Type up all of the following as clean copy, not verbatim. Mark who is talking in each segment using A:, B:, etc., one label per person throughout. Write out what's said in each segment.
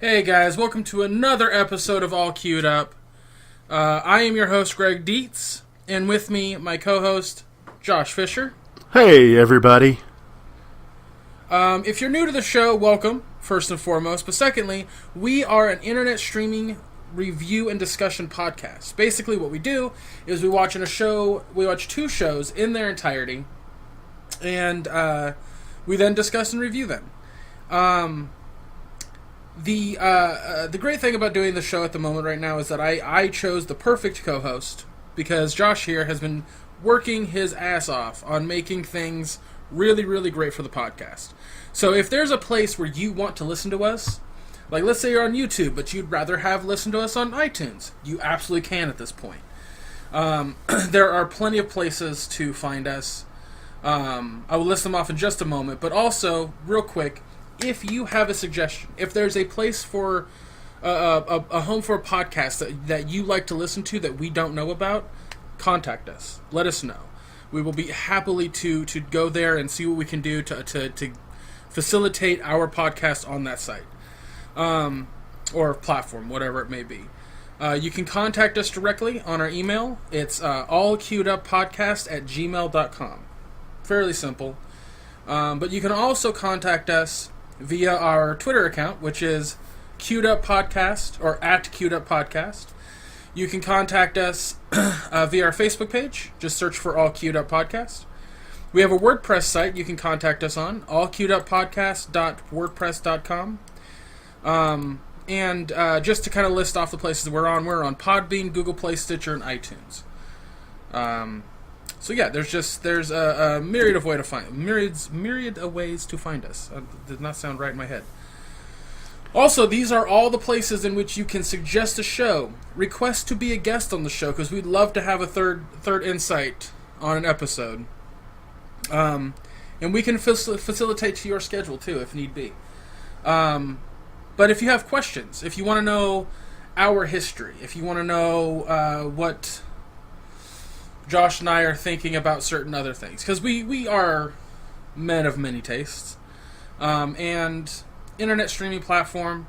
A: Hey guys, welcome to another episode of All Queued Up. I am your host, Greg Dietz, and with me, my co-host, Josh Fisher.
B: Hey, everybody.
A: If you're new to the show, welcome, first and foremost. But secondly, we are an internet streaming review and discussion podcast. Basically, what we do is we watch two shows in their entirety, and we then discuss and review them. The great thing about doing the show at the moment right now is that I chose the perfect co-host because Josh here has been working his ass off on making things really, really great for the podcast. So if there's a place where you want to listen to us, like let's say you're on YouTube, but you'd rather have listened to us on iTunes, you absolutely can at this point. There are plenty of places to find us. I will list them off in just a moment, but also, real quick, if you have a suggestion, if there's a place for a home for a podcast that you like to listen to that we don't know about, contact us. Let us know. We will be happily to go there and see what we can do to facilitate our podcast on that site or platform, whatever it may be. You can contact us directly on our email. It's allqueueduppodcast@gmail.com. Fairly simple. But you can also contact us via our Twitter account, which is Queued Up Podcast, or at Queued Up Podcast. You can contact us via our Facebook page. Just search for All Queued Up Podcast. We have a WordPress site you can contact us on, allqueueduppodcast.wordpress.com. And just to kind of list off the places we're on Podbean, Google Play, Stitcher, and iTunes. So yeah, there's a myriad of ways to find us. Did not sound right in my head. Also, these are all the places in which you can suggest a show, request to be a guest on the show, because we'd love to have a third insight on an episode. And we can facilitate to your schedule too, if need be. But if you have questions, if you want to know our history, if you want to know what Josh and I are thinking about certain other things, because we are men of many tastes, and internet streaming platform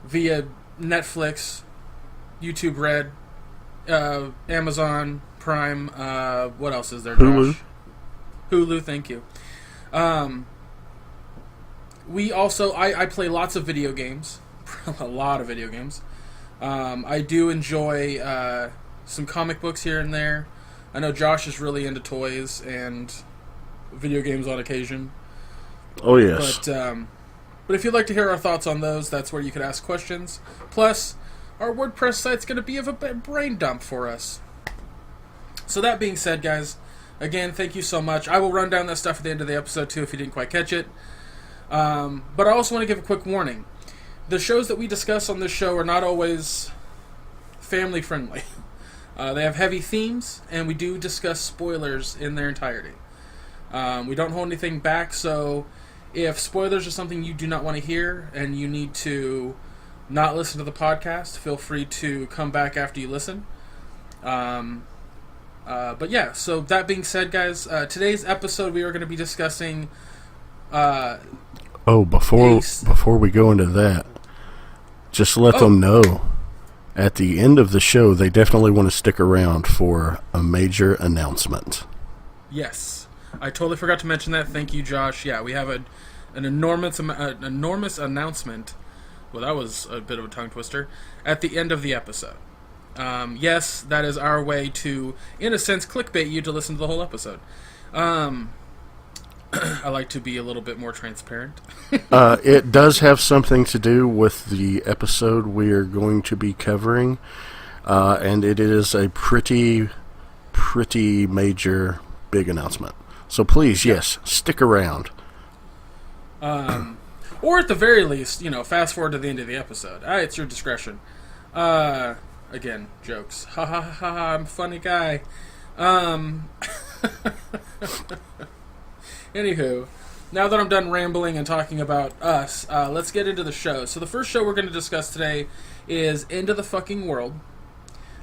A: via Netflix, YouTube Red, Amazon Prime, what else is there, Josh? Hulu, thank you. We also, I play lots of video games, a lot of video games. I do enjoy some comic books here and there. I know Josh is really into toys and video games on occasion.
B: Oh, yes.
A: But if you'd like to hear our thoughts on those, that's where you could ask questions. Plus, our WordPress site's going to be of a brain dump for us. So that being said, guys, again, thank you so much. I will run down that stuff at the end of the episode, too, if you didn't quite catch it. But I also want to give a quick warning. The shows that we discuss on this show are not always family-friendly. They have heavy themes, and we do discuss spoilers in their entirety. We don't hold anything back, so if spoilers are something you do not want to hear and you need to not listen to the podcast, feel free to come back after you listen. But yeah, so that being said, guys, today's episode we are going to be discussing...
B: before we go into that, just let them know at the end of the show they definitely want to stick around for a major announcement.
A: Yes, I totally forgot to mention that. Thank you, Josh. Yeah, we have an enormous announcement. Well, that was a bit of a tongue twister. At the end of the episode. Yes, that is our way to, in a sense, clickbait you to listen to the whole episode. I like to be a little bit more transparent.
B: It does have something to do with the episode we are going to be covering, and it is a pretty major, big announcement. So please, yes, stick around.
A: Or at the very least, fast forward to the end of the episode. It's your discretion. Again, jokes. Ha ha ha ha, I'm a funny guy. Anywho, now that I'm done rambling and talking about us, let's get into the show. So the first show we're going to discuss today is End of the Fucking World,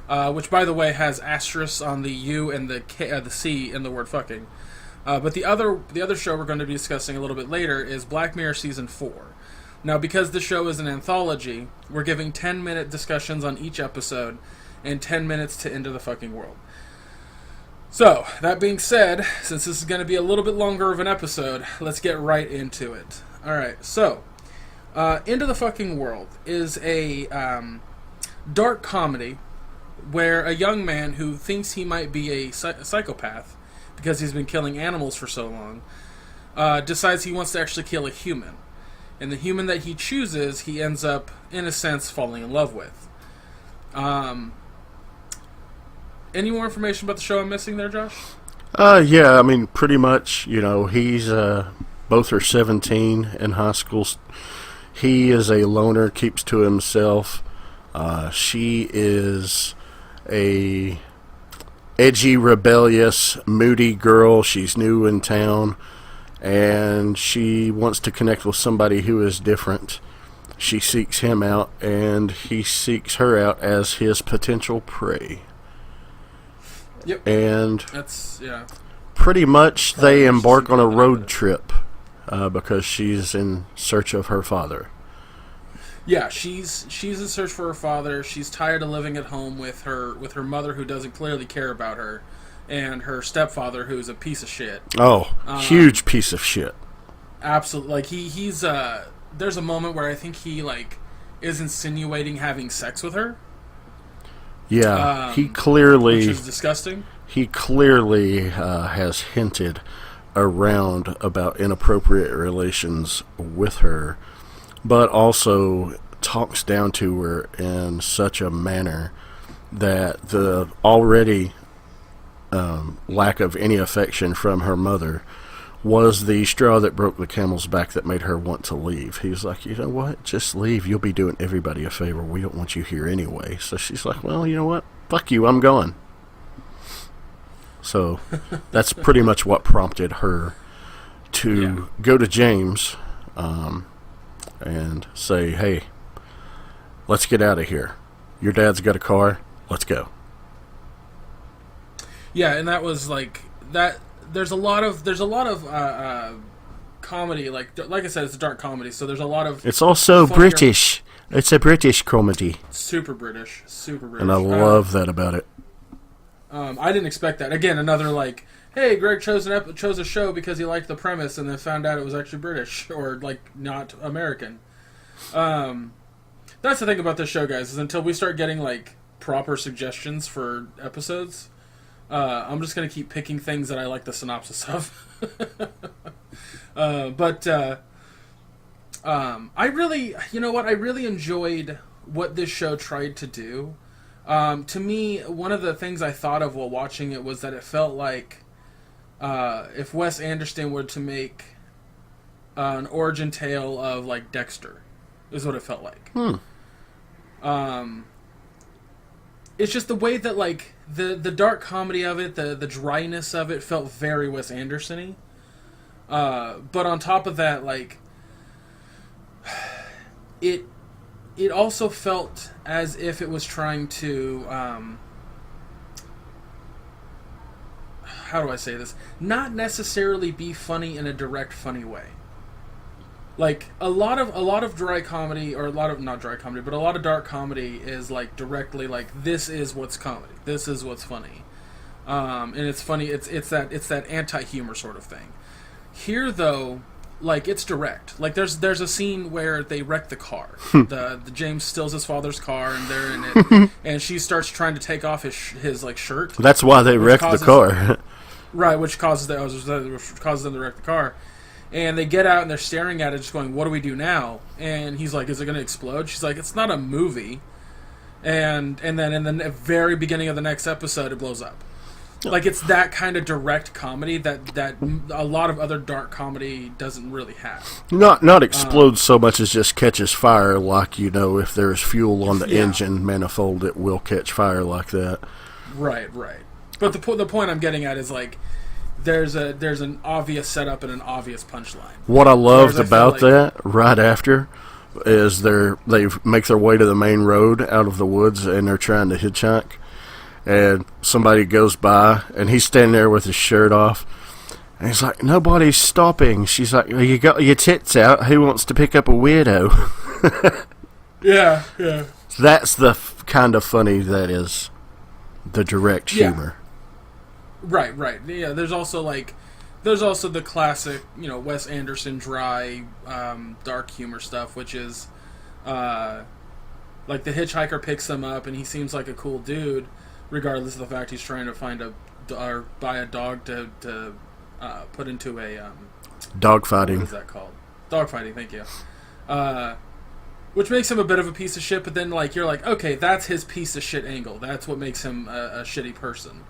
A: which, by the way, has asterisks on the U and the C in the word fucking. But the other show we're going to be discussing a little bit later is Black Mirror Season 4. Now, because the show is an anthology, we're giving 10-minute discussions on each episode and 10 minutes to Into the Fucking World. So, that being said, since this is going to be a little bit longer of an episode, let's get right into it. Alright, so, Into the Fucking World is a dark comedy where a young man who thinks he might be a psychopath because he's been killing animals for so long decides he wants to actually kill a human. And the human that he chooses, he ends up, in a sense, falling in love with. Any more information about the show I'm missing there, Josh?
B: Yeah, I mean, pretty much, he's, both are 17 in high school. He is a loner, keeps to himself. She is a edgy, rebellious, moody girl. She's new in town, and she wants to connect with somebody who is different. She seeks him out, and he seeks her out as his potential prey.
A: Yep.
B: And
A: that's, yeah.
B: Pretty much they embark on a road trip because she's in search of her father.
A: Yeah, she's in search for her father. She's tired of living at home with her mother, who doesn't clearly care about her, and her stepfather, who's a piece of shit.
B: Oh, huge piece of shit.
A: Absolutely. Like he's there's a moment where I think he is insinuating having sex with her.
B: Yeah, he clearly,
A: which is disgusting.
B: He clearly has hinted around about inappropriate relations with her, but also talks down to her in such a manner that the already lack of any affection from her mother was the straw that broke the camel's back that made her want to leave. He was like, you know what, just leave. You'll be doing everybody a favor. We don't want you here anyway. So she's like, well, you know what, fuck you, I'm gone. So that's pretty much what prompted her to go to James and say, hey, let's get out of here. Your dad's got a car. Let's go.
A: Yeah, and that was that. There's a lot of comedy. Like I said, it's a dark comedy, so there's a lot of.
B: It's also British. It's a British comedy.
A: Super British.
B: And I love that about it.
A: I didn't expect that. Again, another hey, Greg chose a show because he liked the premise, and then found out it was actually British or not American. That's the thing about this show, guys, is until we start getting proper suggestions for episodes, I'm just gonna keep picking things that I like the synopsis of. I really enjoyed what this show tried to do. To me, one of the things I thought of while watching it was that it felt like if Wes Anderson were to make an origin tale of Dexter, is what it felt like. It's just the way that the dark comedy of it, the dryness of it felt very Wes Anderson-y. But on top of that, it also felt as if it was trying to how do I say this? Not necessarily be funny in a direct funny way. A lot of dry comedy, or not dry comedy, but a lot of dark comedy is directly this is what's comedy, this is what's funny, and it's funny. It's that anti-humor sort of thing. Here though, it's direct. There's a scene where they wreck the car. the James steals his father's car, and they're in it, and she starts trying to take off his shirt.
B: That's why they wrecked the car.
A: Right, which causes them to wreck the car. And they get out and they're staring at it, just going, "What do we do now?" And he's like, "Is it going to explode?" She's like, "It's not a movie." And then in the very beginning of the next episode, it blows up. It's that kind of direct comedy that a lot of other dark comedy doesn't really have.
B: Not explode so much as just catches fire. If there's fuel on the engine manifold, it will catch fire like that.
A: Right. But the point I'm getting at is there's an obvious setup and an obvious punchline.
B: What I loved about that right after is they make their way to the main road out of the woods, and they're trying to hitchhike, and somebody goes by and he's standing there with his shirt off, And he's like, nobody's stopping. She's like, well, you got your tits out. Who wants to pick up a weirdo?
A: Yeah, yeah.
B: That's the kind of funny that is the direct humor.
A: Right, right. Yeah, there's also the classic, Wes Anderson dry, dark humor stuff, which is, like the hitchhiker picks him up and he seems like a cool dude, regardless of the fact he's trying to find or buy a dog to put into a
B: dogfighting.
A: What is that called? Dogfighting. Thank you. Which makes him a bit of a piece of shit, but then you're like, okay, that's his piece of shit angle. That's what makes him a shitty person.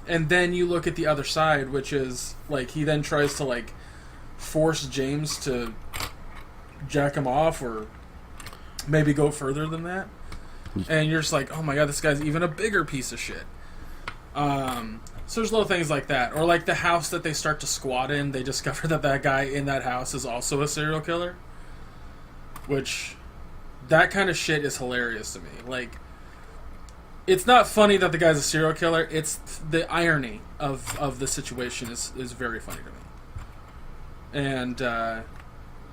A: And then you look at the other side, which is he then tries to force James to jack him off, or maybe go further than that. And you're just like, oh my god, this guy's even a bigger piece of shit. So there's little things like that. Or the house that they start to squat in, they discover that guy in that house is also a serial killer. Which, that kind of shit is hilarious to me. It's not funny that the guy's a serial killer, it's the irony of the situation is very funny to me. And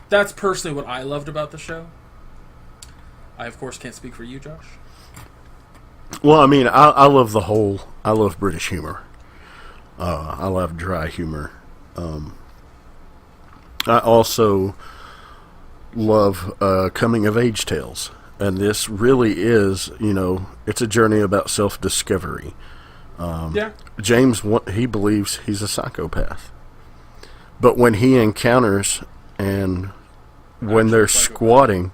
A: that's personally what I loved about the show. I, of course, can't speak for you, Josh.
B: Well, I mean, I love I love British humor. I love dry humor. I also love coming-of-age tales. And this really is, it's a journey about self-discovery.
A: Yeah.
B: James, he believes he's a psychopath. But when he encounters and when they're squatting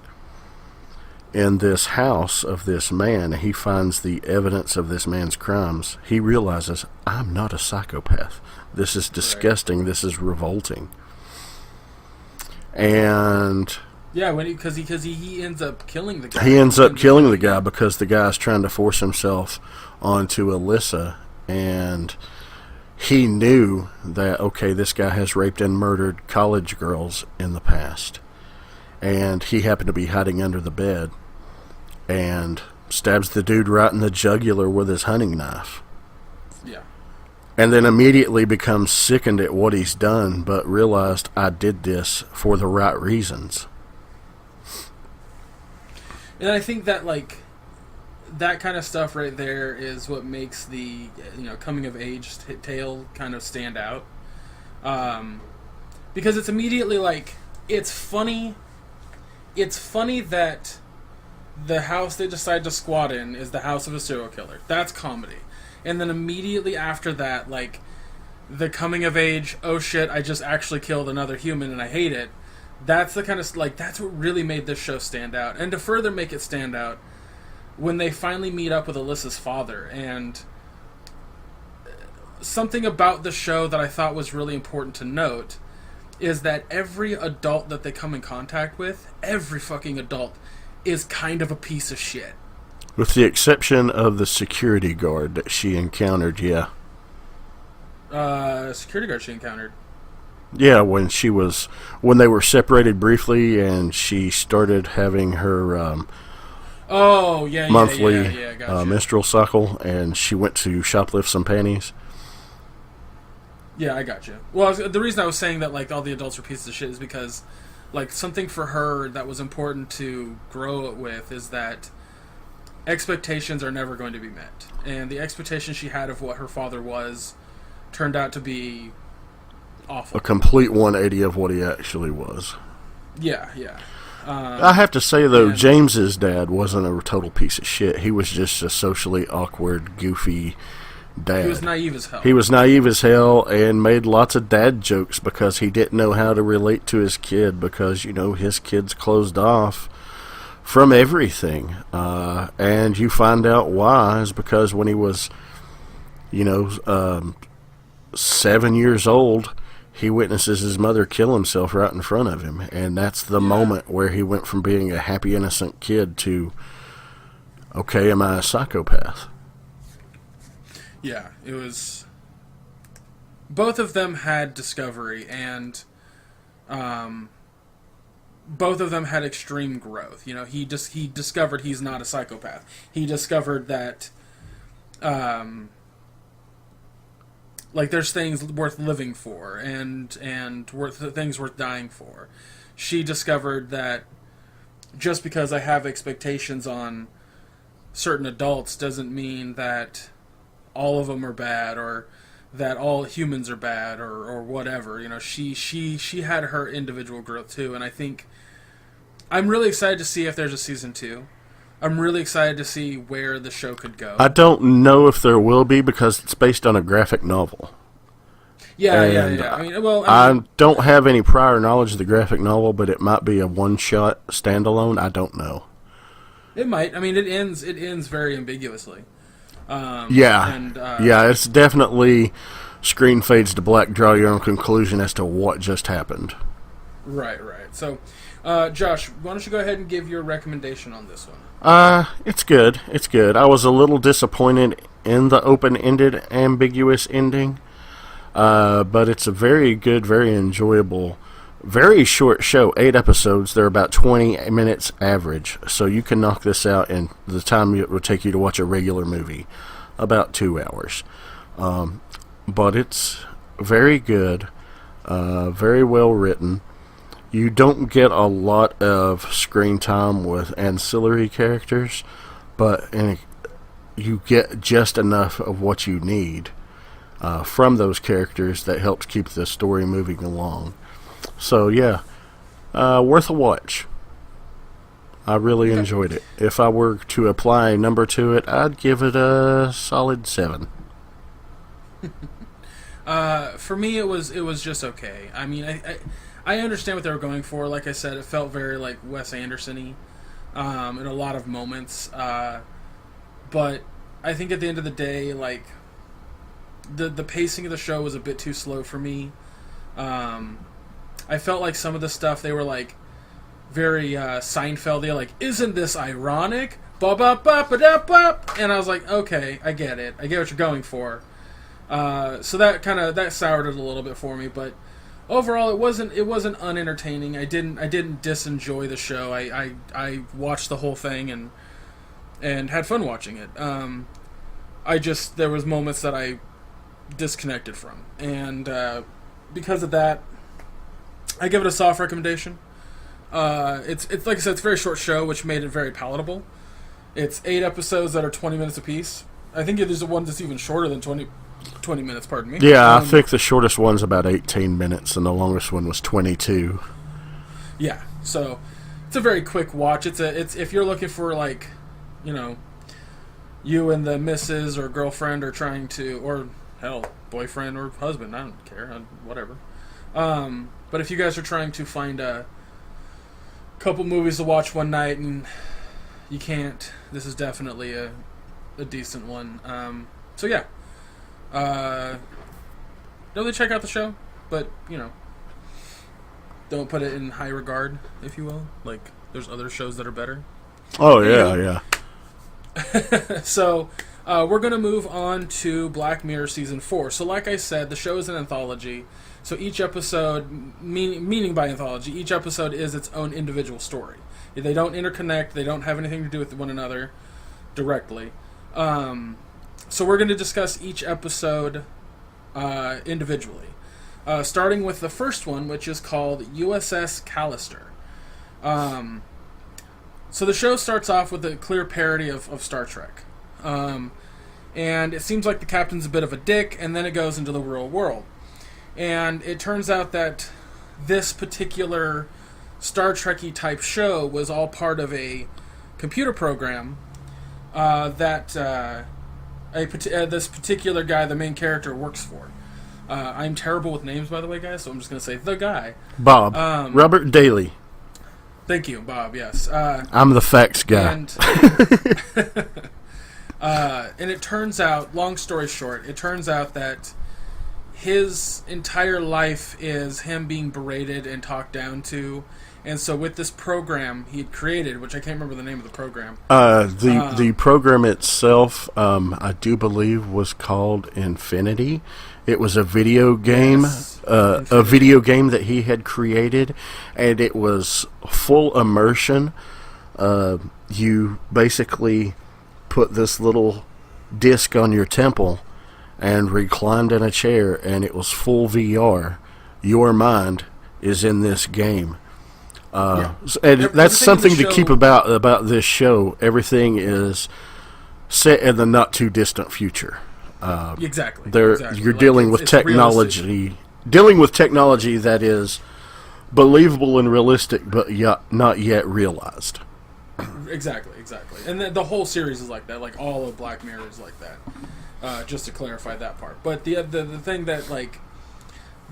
B: in this house of this man, he finds the evidence of this man's crimes, he realizes, I'm not a psychopath. This is disgusting. Right. This is revolting. And...
A: yeah, because he ends up killing the guy.
B: He ends up killing the guy because the guy's trying to force himself onto Alyssa, and he knew that, okay, this guy has raped and murdered college girls in the past. And he happened to be hiding under the bed and stabs the dude right in the jugular with his hunting knife.
A: Yeah. And
B: then immediately becomes sickened at what he's done, but realized, I did this for the right reasons.
A: And I think that that kind of stuff right there is what makes the coming of age tale kind of stand out, because it's immediately it's funny. It's funny that the house they decide to squat in is the house of a serial killer. That's comedy, and then immediately after that, the coming of age. Oh shit! I just actually killed another human and I hate it. That's the kind of that's what really made this show stand out. And to further make it stand out, when they finally meet up with Alyssa's father, and something about the show that I thought was really important to note is that every adult that they come in contact with, every fucking adult, is kind of a piece of shit.
B: With the exception of the security guard that she encountered, yeah.
A: Security guard she encountered.
B: Yeah, when they were separated briefly, and she started having her monthly
A: gotcha.
B: menstrual cycle, and she went to shoplift some panties.
A: Yeah, I got you. Well, the reason I was saying that all the adults were pieces of shit is because something for her that was important to grow it with is that expectations are never going to be met, and the expectations she had of what her father was turned out to be awful.
B: A complete 180 of what he actually was.
A: Yeah, yeah.
B: I have to say, though, James's dad wasn't a total piece of shit. He was just a socially awkward, goofy dad.
A: He was naive as hell.
B: He was naive as hell and made lots of dad jokes because he didn't know how to relate to his kid because, his kid's closed off from everything. And you find out why is because when he was, 7 years old, he witnesses his mother kill himself right in front of him, and that's the moment where he went from being a happy, innocent kid to, okay, am I a psychopath?
A: Yeah, it was... Both of them had discovery, and both of them had extreme growth. He discovered he's not a psychopath. He discovered that... Like, there's things worth living for, and things worth dying for. She discovered that just because I have expectations on certain adults doesn't mean that all of them are bad, or that all humans are bad, or whatever. You know, she had her individual growth too, and I think I'm really excited to see if there's a season 2. I'm really excited to see where the show could go.
B: I don't know if there will be because it's based on a graphic novel.
A: Yeah.
B: I don't have any prior knowledge of the graphic novel, but it might be a one-shot standalone. I don't know.
A: It might. I mean, it ends very ambiguously.
B: It's definitely screen fades to black, draw your own conclusion as to what just happened.
A: Right. So, Josh, why don't you go ahead and give your recommendation on this one?
B: It's good. I was a little disappointed in the open-ended, ambiguous ending, but it's a very good, very enjoyable, very short show. 8 episodes. They're about 20 minutes average, so you can knock this out in the time it would take you to watch a regular movie, about 2 hours. But it's very good, very well written. You don't get a lot of screen time with ancillary characters, but you get just enough of what you need from those characters that helps keep the story moving along. So, yeah, worth a watch. I really enjoyed it. If I were to apply a number to it, I'd give it a solid 7.
A: For me, it was just okay. I mean, I understand what they were going for. Like I said, it felt very like Wes Anderson-y in a lot of moments. But I think at the end of the day, like the pacing of the show was a bit too slow for me. I felt like some of the stuff they were like very Seinfeldy, like, isn't this ironic? Ba ba ba ba da ba. And I was like, okay, I get it. I get what you're going for. So that soured it a little bit for me, but overall, it wasn't unentertaining. I didn't disenjoy the show. I watched the whole thing and had fun watching it. There was moments that I disconnected from, and because of that, I give it a soft recommendation. It's like I said, it's a very short show, which made it very palatable. It's 8 episodes that are 20 minutes apiece. I think there's one that's even shorter than 20 minutes, pardon me.
B: Yeah, I think the shortest one's about 18 minutes, and the longest one was 22.
A: Yeah, so it's a very quick watch. It's if you're looking for, like, you know, you and the missus or girlfriend are trying to, or hell, boyfriend or husband, I don't care, whatever. But if you guys are trying to find a couple movies to watch one night and you can't, this is definitely a decent one. So yeah. Really check out the show, but, you know, don't put it in high regard, if you will. Like, there's other shows that are better.
B: Oh, yeah.
A: So, we're going to move on to Black Mirror Season 4. So, like I said, the show is an anthology. So each episode, meaning by anthology, each episode is its own individual story. They don't interconnect. They don't have anything to do with one another directly. So we're going to discuss each episode individually. Starting with the first one, which is called USS Callister. So the show starts off with a clear parody of Star Trek. And it seems like the captain's a bit of a dick, and then it goes into the real world. And it turns out that this particular Star Trek-y type show was all part of a computer program that this particular guy, the main character, works for. I'm terrible with names, by the way, guys, so I'm just going to say the guy.
B: Bob. Robert Daly.
A: Thank you, Bob, yes.
B: I'm the facts guy.
A: And it turns out, long story short, it turns out that his entire life is him being berated and talked down to. And so with this program he had created, which I can't remember the name of the program.
B: The program itself, I do believe, was called Infinity. It was a video game,
A: Yes,
B: a video game that he had created, and it was full immersion. You basically put this little disc on your temple, and reclined in a chair, and it was full VR. Your mind is in this game. And that's something to keep about this show. Everything is set in the not too distant future.
A: Exactly.
B: You're dealing with technology, that is believable and realistic, but not yet realized.
A: Exactly. And the whole series is like that. Like all of Black Mirror is like that. Just to clarify that part. But the thing that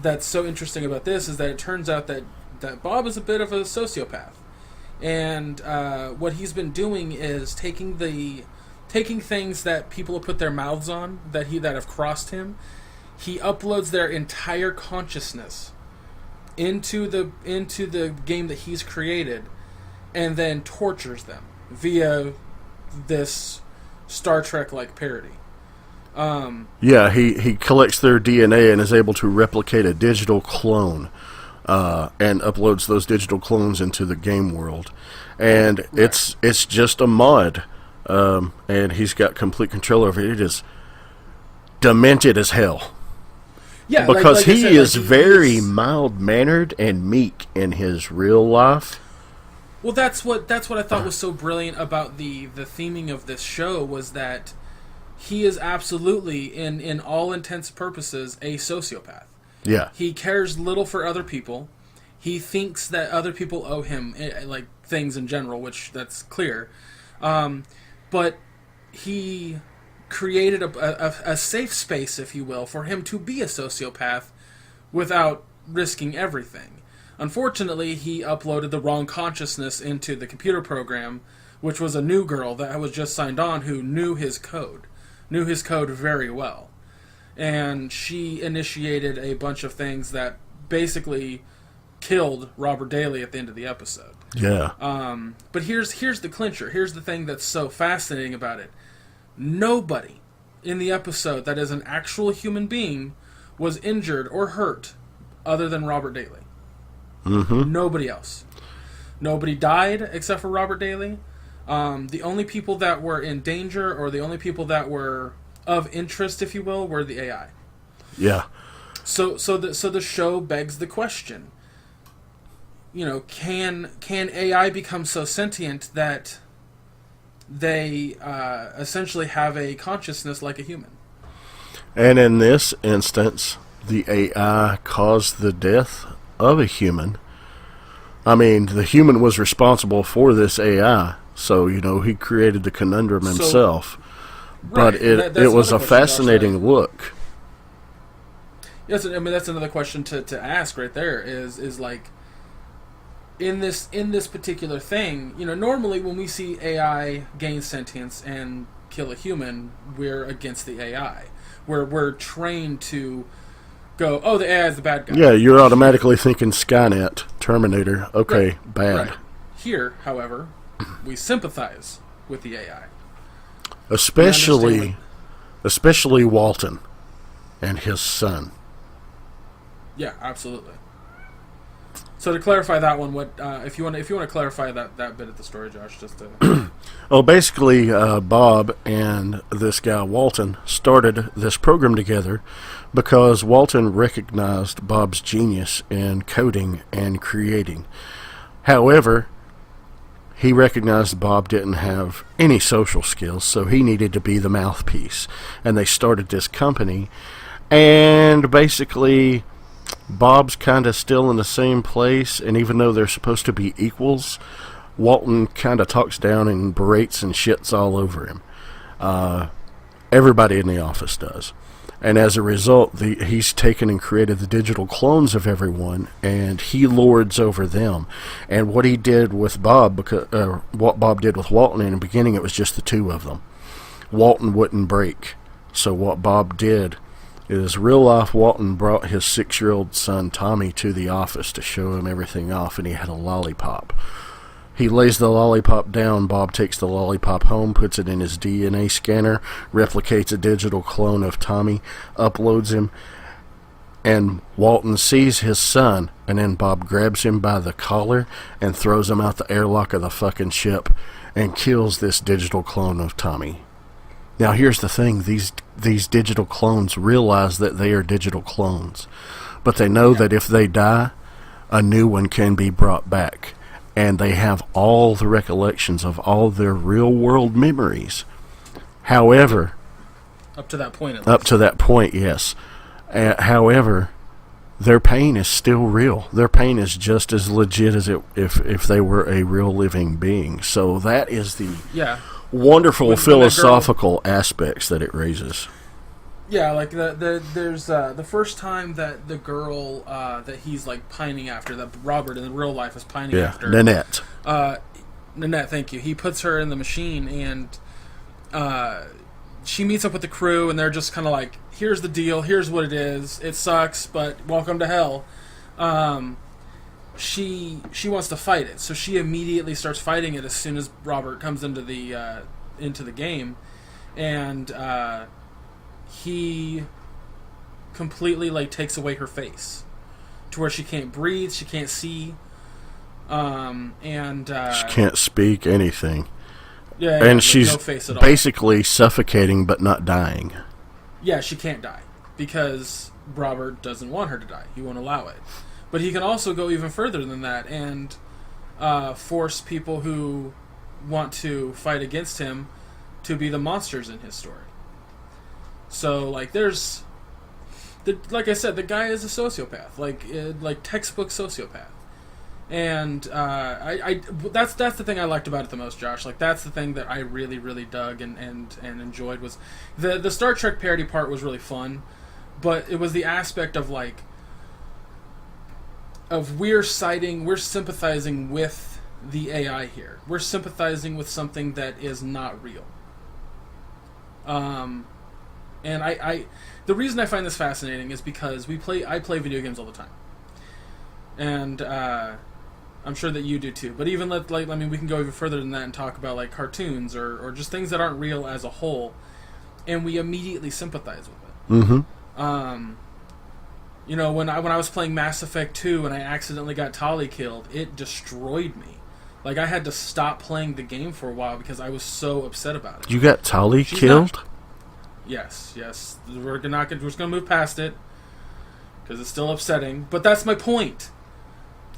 A: that's so interesting about this is that it turns out that Bob is a bit of a sociopath, and what he's been doing is taking things that people have put their mouths on that have crossed him. He uploads their entire consciousness into the game that he's created, and then tortures them via this Star Trek-like parody.
B: He collects their DNA and is able to replicate a digital clone, and uploads those digital clones into the game world, and right. It's just a mod, and he's got complete control over it. It is demented as hell. Yeah, because he is very mild-mannered and meek in his real life.
A: Well, that's what I thought was so brilliant about the theming of this show, was that he is absolutely, in all intents and purposes, a sociopath.
B: Yeah.
A: He cares little for other people. He thinks that other people owe him things in general, which that's clear. But he created a safe space, if you will, for him to be a sociopath without risking everything. Unfortunately, he uploaded the wrong consciousness into the computer program, which was a new girl that was just signed on who knew his code very well. And she initiated a bunch of things that basically killed Robert Daly at the end of the episode.
B: Yeah.
A: But here's the clincher. Here's the thing that's so fascinating about it. Nobody in the episode that is an actual human being was injured or hurt other than Robert Daly.
B: Mm-hmm.
A: Nobody else. Nobody died except for Robert Daly. The only people that were in danger, or the only people that were of interest, if you will, were the AI.
B: Yeah.
A: So the show begs the question. Can AI become so sentient that they essentially have a consciousness like a human?
B: And in this instance, the AI caused the death of a human. I mean, the human was responsible for this AI, so he created the conundrum himself. But it was a fascinating look.
A: Yes, I mean that's another question to ask right there. Is like in this particular thing, normally when we see AI gain sentience and kill a human, we're against the AI. We're trained to go, oh, the AI is the bad guy.
B: Yeah, you're automatically thinking Skynet, Terminator. Okay, right, bad. Right.
A: Here, however, we sympathize with the AI.
B: Especially Walton and his son.
A: Yeah, absolutely. So to clarify that one, what if you want to clarify that bit of the story, Josh, just to.
B: Well, basically, Bob and this guy Walton started this program together because Walton recognized Bob's genius in coding and creating. However, he recognized Bob didn't have any social skills, so he needed to be the mouthpiece. And they started this company, and basically Bob's kind of still in the same place, and even though they're supposed to be equals, Walton kind of talks down and berates and shits all over him. Everybody in the office does. And as a result, he's taken and created the digital clones of everyone, and he lords over them. And what he did with Bob, what Bob did with Walton in the beginning, it was just the two of them. Walton wouldn't break. So what Bob did is, real life, Walton brought his 6-year-old son Tommy to the office to show him everything off, and he had a lollipop. He lays the lollipop down. Bob takes the lollipop home, puts it in his DNA scanner, replicates a digital clone of Tommy, uploads him, and Walton sees his son, and then Bob grabs him by the collar and throws him out the airlock of the fucking ship and kills this digital clone of Tommy. Now, here's the thing: these digital clones realize that they are digital clones, but they know that if they die, a new one can be brought back, and they have all the recollections of all their real-world memories. However,
A: up to that point,
B: up to that point, yes. However, their pain is still real. Their pain is just as legit as if they were a real living being. So that is the wonderful philosophical aspects that it raises.
A: Yeah, like there's the first time that the girl that he's like pining after, that Robert in real life is pining after.
B: Nanette.
A: Nanette, thank you. He puts her in the machine, and she meets up with the crew, and they're just kind of like, here's the deal, here's what it is. It sucks, but welcome to hell. She wants to fight it, so she immediately starts fighting it as soon as Robert comes into the game, and he completely like takes away her face to where she can't breathe, she can't see, and
B: she can't speak anything.
A: Yeah,
B: and she's
A: no face at all.
B: Basically suffocating but not dying.
A: Yeah, she can't die because Robert doesn't want her to die. He won't allow it. But he can also go even further than that and force people who want to fight against him to be the monsters in his story. So, like, like I said, the guy is a sociopath, like textbook sociopath. And that's the thing I liked about it the most, Josh. Like, that's the thing that I really, really dug and enjoyed was the Star Trek parody part was really fun, but it was the aspect of like we're sympathizing with the AI here. We're sympathizing with something that is not real. And the reason I find this fascinating is because I play video games all the time, and I'm sure that you do too. But even we can go even further than that and talk about like cartoons or just things that aren't real as a whole, and we immediately sympathize with it.
B: Mm-hmm.
A: You know, when I was playing Mass Effect 2 and I accidentally got Tali killed, it destroyed me. Like, I had to stop playing the game for a while because I was so upset about it.
B: You got Tali killed?
A: Yes. We're just gonna move past it because it's still upsetting. But that's my point.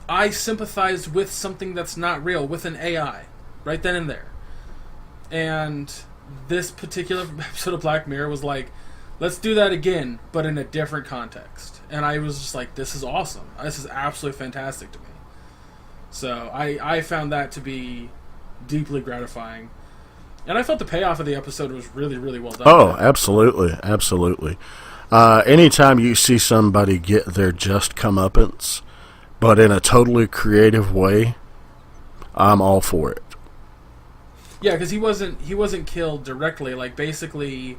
A: I sympathized with something that's not real, with an AI, right then and there. And this particular episode of Black Mirror was like, let's do that again, but in a different context. And I was just like, this is awesome. This is absolutely fantastic to me. So I found that to be deeply gratifying. And I felt the payoff of the episode was really, really well done.
B: Oh, absolutely. Anytime you see somebody get their just comeuppance, but in a totally creative way, I'm all for it.
A: Yeah, because he wasn't killed directly. Like, basically,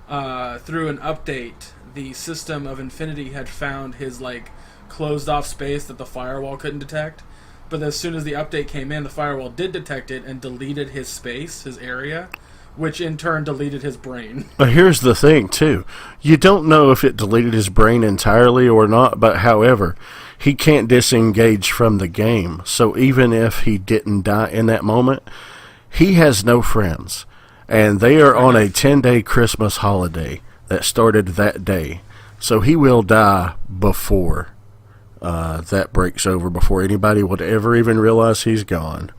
A: through an update, the system of Infinity had found his like closed off space that the firewall couldn't detect. But as soon as the update came in, the firewall did detect it and deleted his space, his area, which in turn deleted his brain.
B: But here's the thing, too. You don't know if it deleted his brain entirely or not, but however, he can't disengage from the game. So even if he didn't die in that moment, he has no friends. And they are on a 10-day Christmas holiday that started that day. So he will die before that breaks over, before anybody would ever even realize he's gone.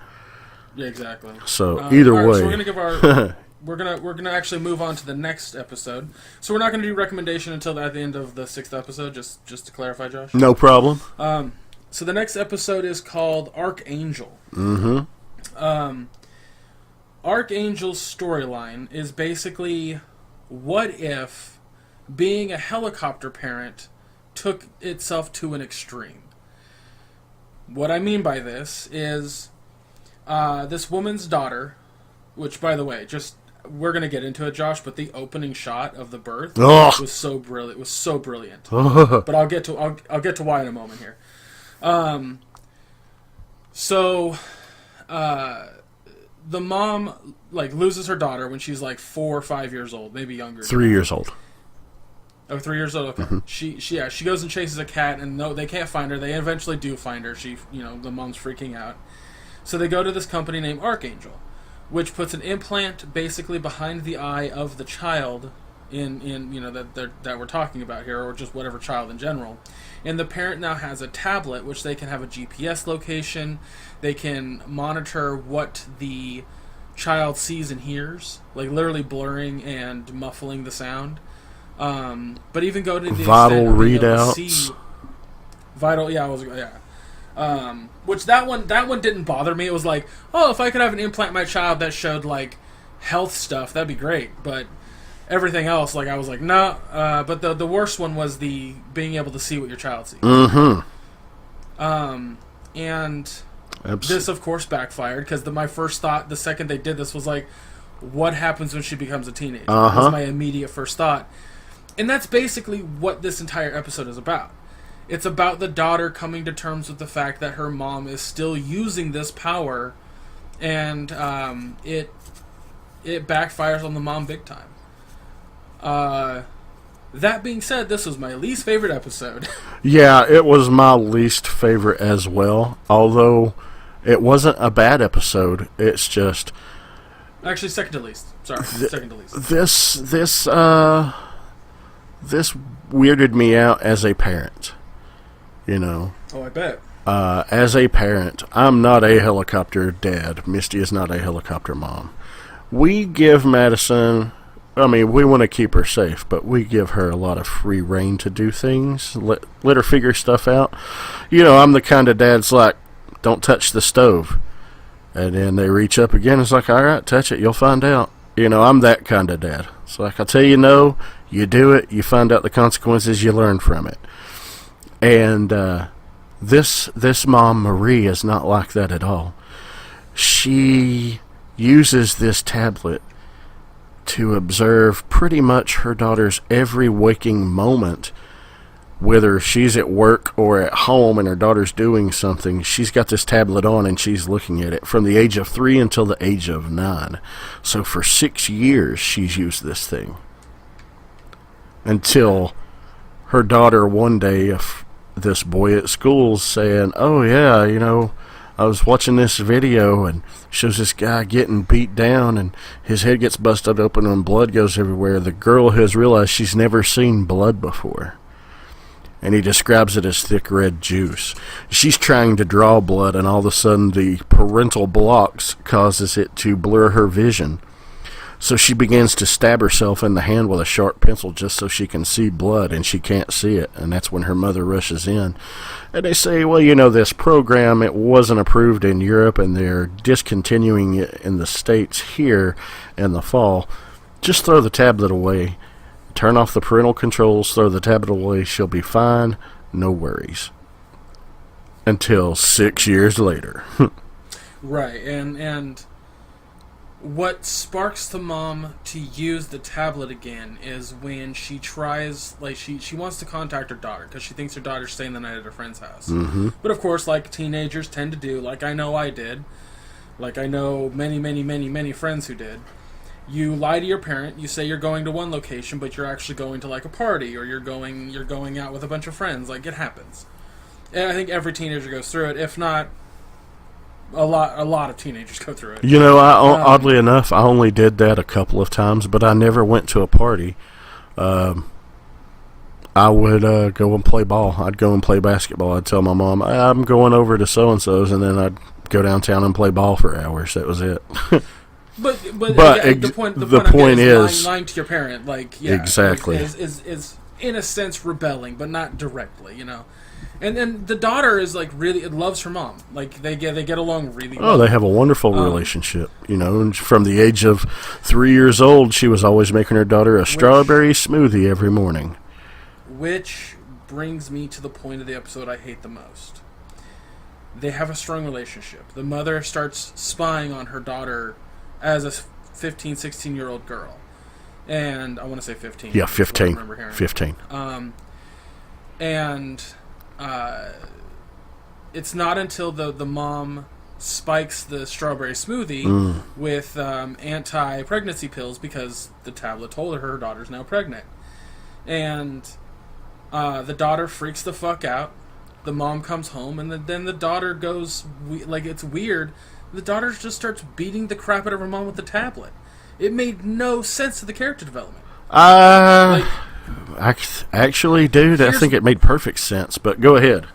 A: Yeah, exactly.
B: So either way,
A: so we're gonna give our we're gonna actually move on to the next episode. So we're not gonna do recommendation until at the end of the 6th episode. Just to clarify, Josh.
B: No problem.
A: So the next episode is called Archangel.
B: Mm-hmm.
A: Archangel's storyline is basically, what if being a helicopter parent took itself to an extreme? What I mean by this is this woman's daughter, which, by the way, we're going to get into it, Josh, but the opening shot of the birth was so brilliant. It was so brilliant. But I'll get to why in a moment here. The mom loses her daughter when she's 4 or 5 years old, maybe younger.
B: 3 years old.
A: Oh, 3 years old. Okay. Mm-hmm. She goes and chases a cat, and no, they can't find her. They eventually do find her. The mom's freaking out. So they go to this company named Archangel, which puts an implant basically behind the eye of the child in that we're talking about here, or just whatever child in general. And the parent now has a tablet, which they can have a GPS location. They can monitor what the child sees and hears, like literally blurring and muffling the sound. But even go to the
B: vital
A: extent of being able to
B: readouts.
A: see vital, which that one didn't bother me. It was like, oh, if I could have an implant in my child that showed like health stuff, that'd be great. But everything else, like I was like, no. But the worst one was the being able to see what your child sees.
B: Mm-hmm.
A: And this, of course, backfired because my first thought, the second they did this, was like, what happens when she becomes a teenager? That was my immediate first thought. And that's basically what this entire episode is about. It's about the daughter coming to terms with the fact that her mom is still using this power, and it backfires on the mom big time. That being said, this was my least favorite episode.
B: Yeah, it was my least favorite as well. Although it wasn't a bad episode. It's just
A: actually second to least. Sorry, second to least.
B: This weirded me out as a parent. You know.
A: Oh, I bet.
B: As a parent, I'm not a helicopter dad. Misty is not a helicopter mom. We give Madison, I mean, we want to keep her safe, but we give her a lot of free reign to do things. Let her figure stuff out. You know, I'm the kind of dad's like, don't touch the stove. And then they reach up again. It's like, all right, touch it. You'll find out. You know, I'm that kind of dad. It's like, I tell you no, you do it, you find out the consequences, you learn from it. And this mom, Marie, is not like that at all. She uses this tablet to observe pretty much her daughter's every waking moment. Whether she's at work or at home and her daughter's doing something, she's got this tablet on and she's looking at it from the age of 3 until the age of 9. So for 6 years, she's used this thing. Until her daughter one day, this boy at school's saying, oh yeah, you know, I was watching this video and shows this guy getting beat down and his head gets busted open and blood goes everywhere. The girl has realized she's never seen blood before. And he describes it as thick red juice. She's trying to draw blood, and all of a sudden the parental blocks causes it to blur her vision. So she begins to stab herself in the hand with a sharp pencil just so she can see blood, and she can't see it. And that's when her mother rushes in. And they say, well, you know, this program, it wasn't approved in Europe, and they're discontinuing it in the States here in the fall. Just throw the tablet away. Turn off the parental controls, throw the tablet away, she'll be fine, no worries. Until 6 years later.
A: Right, and what sparks the mom to use the tablet again is when she tries, like, she wants to contact her daughter, because she thinks her daughter's staying the night at her friend's house.
B: Mm-hmm.
A: But of course, like teenagers tend to do, like I know I did, like I know many friends who did, you lie to your parent, you say you're going to one location, but you're actually going to like a party, or you're going out with a bunch of friends. Like, it happens. And I think every teenager goes through it. If not, a lot of teenagers go through it.
B: You know, oddly enough, I only did that a couple of times, but I never went to a party. I would go and play ball. I'd go and play basketball. I'd tell my mom, I'm going over to so-and-so's, and then I'd go downtown and play ball for hours. That was it. But
A: the point is lying to your parent, like, yeah,
B: exactly,
A: is in a sense rebelling, but not directly, you know. And then the daughter is like really loves her mom, like they get along really well.
B: Oh, they have a wonderful relationship, you know. And from the age of 3 years old, she was always making her daughter a strawberry smoothie every morning. Which
A: brings me to the point of the episode I hate the most. They have a strong relationship. The mother starts spying on her daughter as a 15, 16-year-old girl. And I want to say 15.
B: Yeah, 15. 15.
A: It's not until the mom spikes the strawberry smoothie with anti-pregnancy pills, because the tablet told her daughter's now pregnant. And the daughter freaks the fuck out. The mom comes home, and then the daughter goes, like, it's weird. the daughter just starts beating the crap out of her mom with the tablet. It made no sense to the character development.
B: Actually, dude, I think it made perfect sense, but go ahead.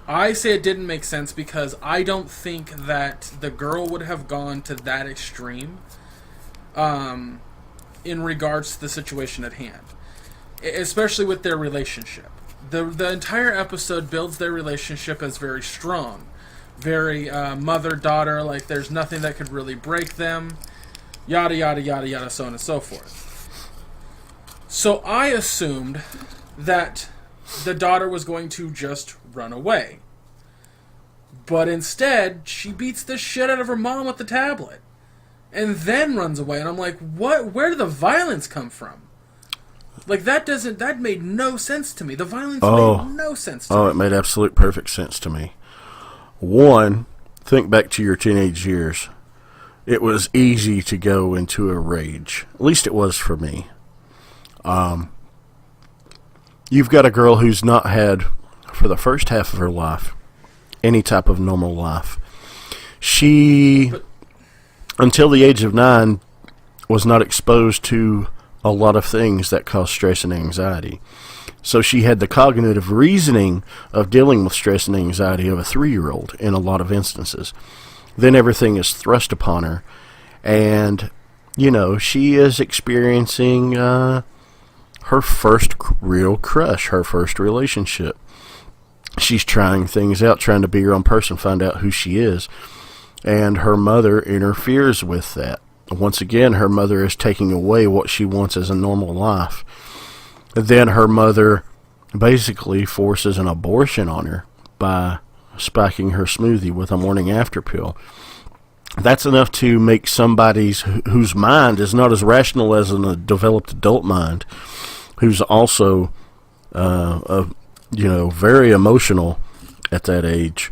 A: I say it didn't make sense because I don't think that the girl would have gone to that extreme in regards to the situation at hand, especially with their relationship. The entire episode builds their relationship as very strong, very mother-daughter, like there's nothing that could really break them, yada, yada, yada, yada, so on and so forth. So I assumed that the daughter was going to just run away. But instead, she beats the shit out of her mom with the tablet. And then runs away. And I'm like, what? Where did the violence come from? Like, that made no sense to me. The violence made no sense to me.
B: Oh, it made absolute perfect sense to me. One, think back to your teenage years. It was easy to go into a rage. At least it was for me. You've got a girl who's not had, for the first half of her life, any type of normal life. She, until the age of 9, was not exposed to a lot of things that cause stress and anxiety. So she had the cognitive reasoning of dealing with stress and anxiety of a 3-year-old in a lot of instances. Then everything is thrust upon her, and, she is experiencing her first real crush, her first relationship. She's trying things out, trying to be her own person, find out who she is. And her mother interferes with that. Once again, her mother is taking away what she wants as a normal life. Then her mother basically forces an abortion on her by spiking her smoothie with a morning after pill. That's enough to make somebody whose mind is not as rational as a developed adult mind, who's also, very emotional at that age.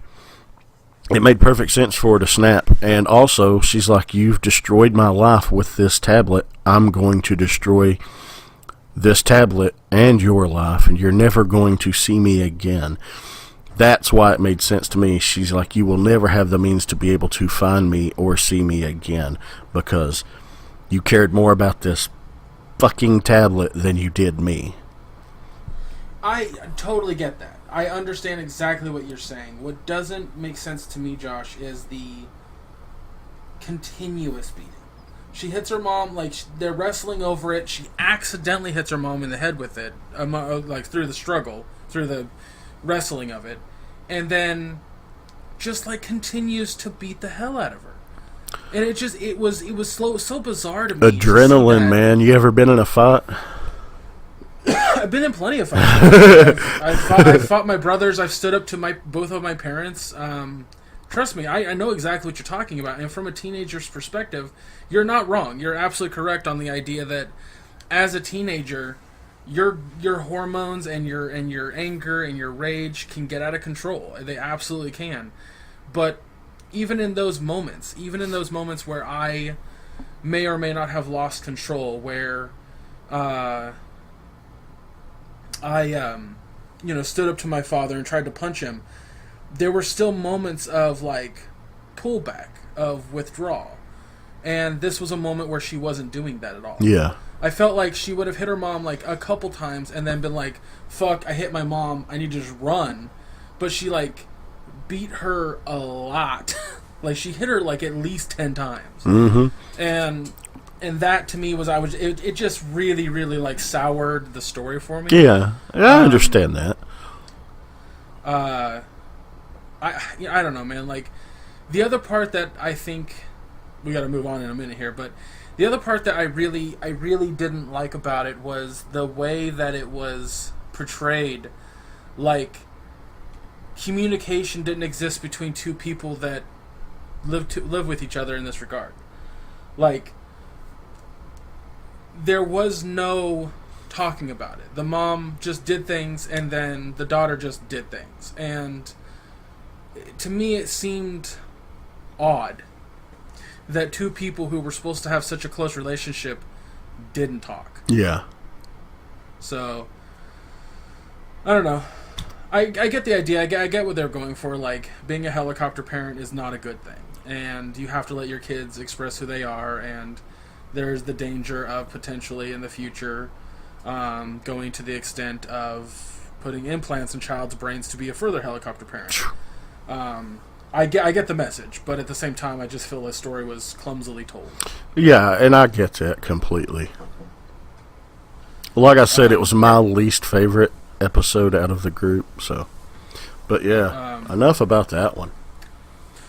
B: It made perfect sense for her to snap. And also, she's like, you've destroyed my life with this tablet. I'm going to destroy this tablet and your life, and you're never going to see me again. That's why it made sense to me. She's like, you will never have the means to be able to find me or see me again because you cared more about this fucking tablet than you did me.
A: I totally get that. I understand exactly what you're saying. What doesn't make sense to me, Josh, is the continuous beating. She hits her mom, like, they're wrestling over it. She accidentally hits her mom in the head with it, like, through the struggle, through the wrestling of it. And then just, like, continues to beat the hell out of her. And it was so bizarre to me.
B: Adrenaline, man. You ever been in a fight?
A: I've been in plenty of fights. I've fought my brothers. I've stood up to both of my parents. Trust me, I know exactly what you're talking about. And from a teenager's perspective, you're not wrong. You're absolutely correct on the idea that as a teenager, your hormones and your anger and your rage can get out of control. They absolutely can. But even in those moments where I may or may not have lost control, where I stood up to my father and tried to punch him, there were still moments of, like, pullback, of withdrawal. And this was a moment where she wasn't doing that at all.
B: Yeah.
A: I felt like she would have hit her mom, like, a couple times and then been like, fuck, I hit my mom, I need to just run. But she, like, beat her a lot. Like, she hit her, like, at least 10 times.
B: Mm-hmm.
A: And that, to me, it just really, really, like, soured the story for me.
B: Yeah, I understand that.
A: I don't know, man. Like, the other part that I think we got to move on in a minute here, but the other part that I really didn't like about it was the way that it was portrayed. Like, communication didn't exist between two people that live with each other in this regard. Like, there was no talking about it. The mom just did things, and then the daughter just did things. And to me, it seemed odd that two people who were supposed to have such a close relationship didn't talk.
B: Yeah.
A: So, I don't know. I get the idea. I get what they're going for. Like, being a helicopter parent is not a good thing. and you have to let your kids express who they are, and there's the danger of potentially in the future going to the extent of putting implants in child's brains to be a further helicopter parent. I get the message, but at the same time, I just feel this story was clumsily told.
B: Yeah, and I get that completely. Like I said, it was my least favorite episode out of the group, so. But yeah, enough about that one.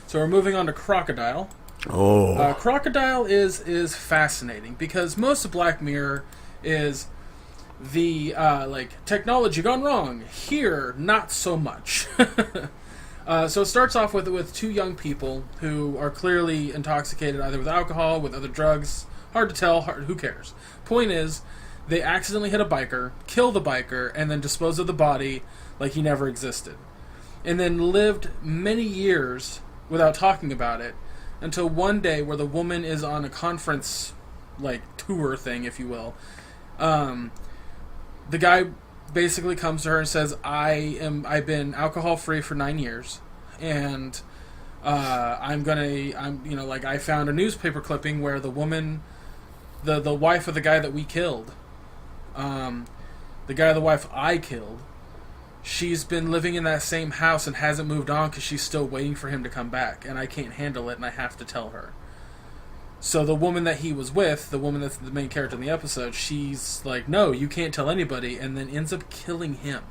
A: So we're moving on to Crocodile.
B: Oh.
A: Crocodile is fascinating because most of Black Mirror is the technology gone wrong. Here, not so much. So it starts off with two young people who are clearly intoxicated either with alcohol, with other drugs. Hard to tell. Who cares? Point is, they accidentally hit a biker, kill the biker, and then dispose of the body like he never existed. And then lived many years without talking about it until one day where the woman is on a conference, tour thing, if you will. The guy basically comes to her and says, I've been alcohol free for 9 years, and I found a newspaper clipping where the woman, the wife of the guy that we killed, the wife I killed, she's been living in that same house and hasn't moved on because she's still waiting for him to come back, and I can't handle it, and I have to tell her. So the woman that he was with, the woman that's the main character in the episode, she's like, no, you can't tell anybody, and then ends up killing him.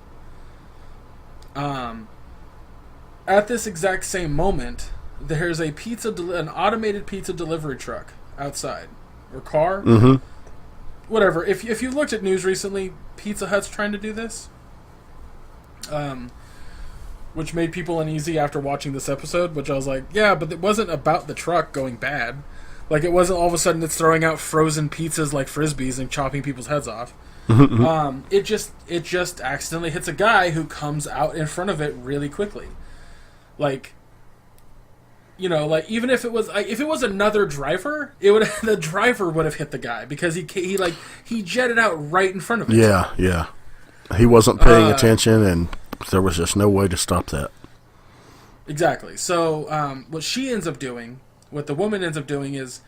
A: At this exact same moment, there's an automated pizza delivery truck outside. Or car.
B: Mm-hmm.
A: Whatever. If you looked at news recently, Pizza Hut's trying to do this. Which made people uneasy after watching this episode, which I was like, yeah, but it wasn't about the truck going bad. It wasn't all of a sudden it's throwing out frozen pizzas like Frisbees and chopping people's heads off. It just accidentally hits a guy who comes out in front of it really quickly. Even if it was another driver, the driver would have hit the guy because he jetted out right in front of it.
B: Yeah. He wasn't paying attention, and there was just no way to stop that.
A: Exactly. So what the woman ends up doing is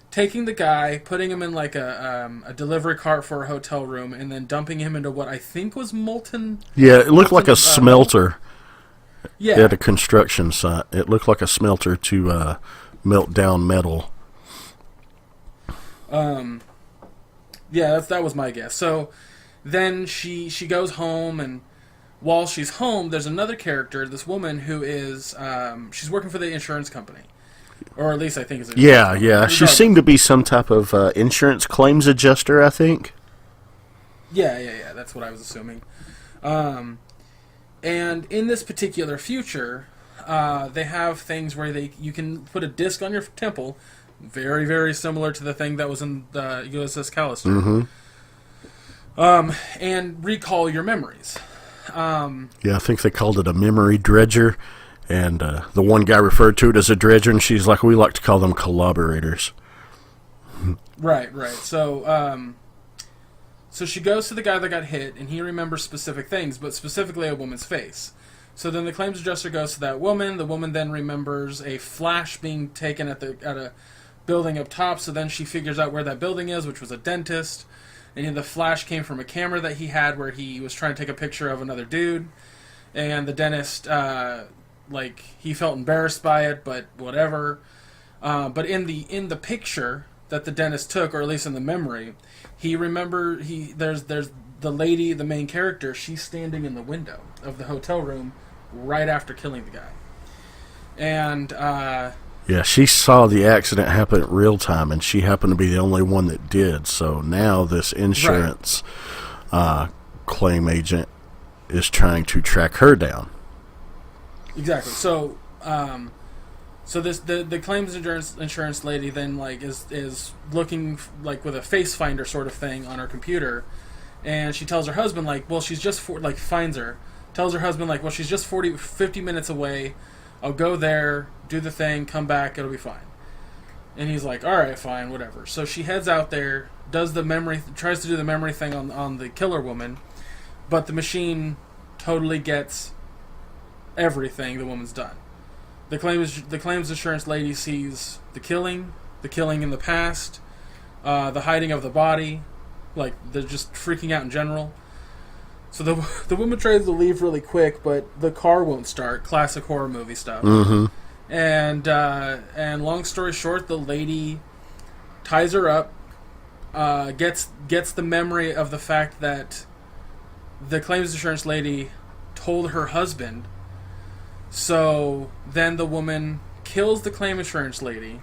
A: taking the guy, putting him in a delivery cart for a hotel room, and then dumping him into what I think was molten.
B: Yeah, it looked like a smelter.
A: Yeah.
B: At a construction site. It looked like a smelter to melt down metal.
A: Yeah, that was my guess. So then she goes home, and while she's home, there's another character, this woman who is she's working for the insurance company, or at least I think it's
B: yeah. She seemed to be some type of insurance claims adjuster, I think.
A: Yeah. That's what I was assuming. And in this particular future, they have things where you can put a disc on your temple, very, very similar to the thing that was in the USS Callister, and recall your memories.
B: Yeah, I think they called it a memory dredger, and the one guy referred to it as a dredger, and she's like, we like to call them collaborators.
A: Right. So she goes to the guy that got hit, and he remembers specific things, but specifically a woman's face. So then the claims adjuster goes to that woman. The woman then remembers a flash being taken at a building up top, so then she figures out where that building is, which was a dentist. And the flash came from a camera that he had where he was trying to take a picture of another dude. And the dentist, he felt embarrassed by it, but whatever. But in the picture that the dentist took, or at least in the memory, there's the lady, the main character, she's standing in the window of the hotel room right after killing the guy. And
B: yeah, she saw the accident happen in real time, and she happened to be the only one that did. So now this insurance claim agent is trying to track her down.
A: Exactly. So this the claims insurance lady then is looking with a face finder sort of thing on her computer, and she tells her husband she's just finds her, tells her husband she's just 50 minutes away. I'll go there, do the thing, come back, it'll be fine. And he's like, all right, fine, whatever. So she heads out there, tries to do the memory thing on the killer woman, but the machine totally gets everything the woman's done. The claims insurance lady sees the killing in the past, the hiding of the body, like they're just freaking out in general. So the woman tries to leave really quick, but the car won't start. Classic horror movie stuff.
B: Mm-hmm.
A: And long story short, the lady ties her up, gets the memory of the fact that the claims insurance lady told her husband. So then the woman kills the claim insurance lady,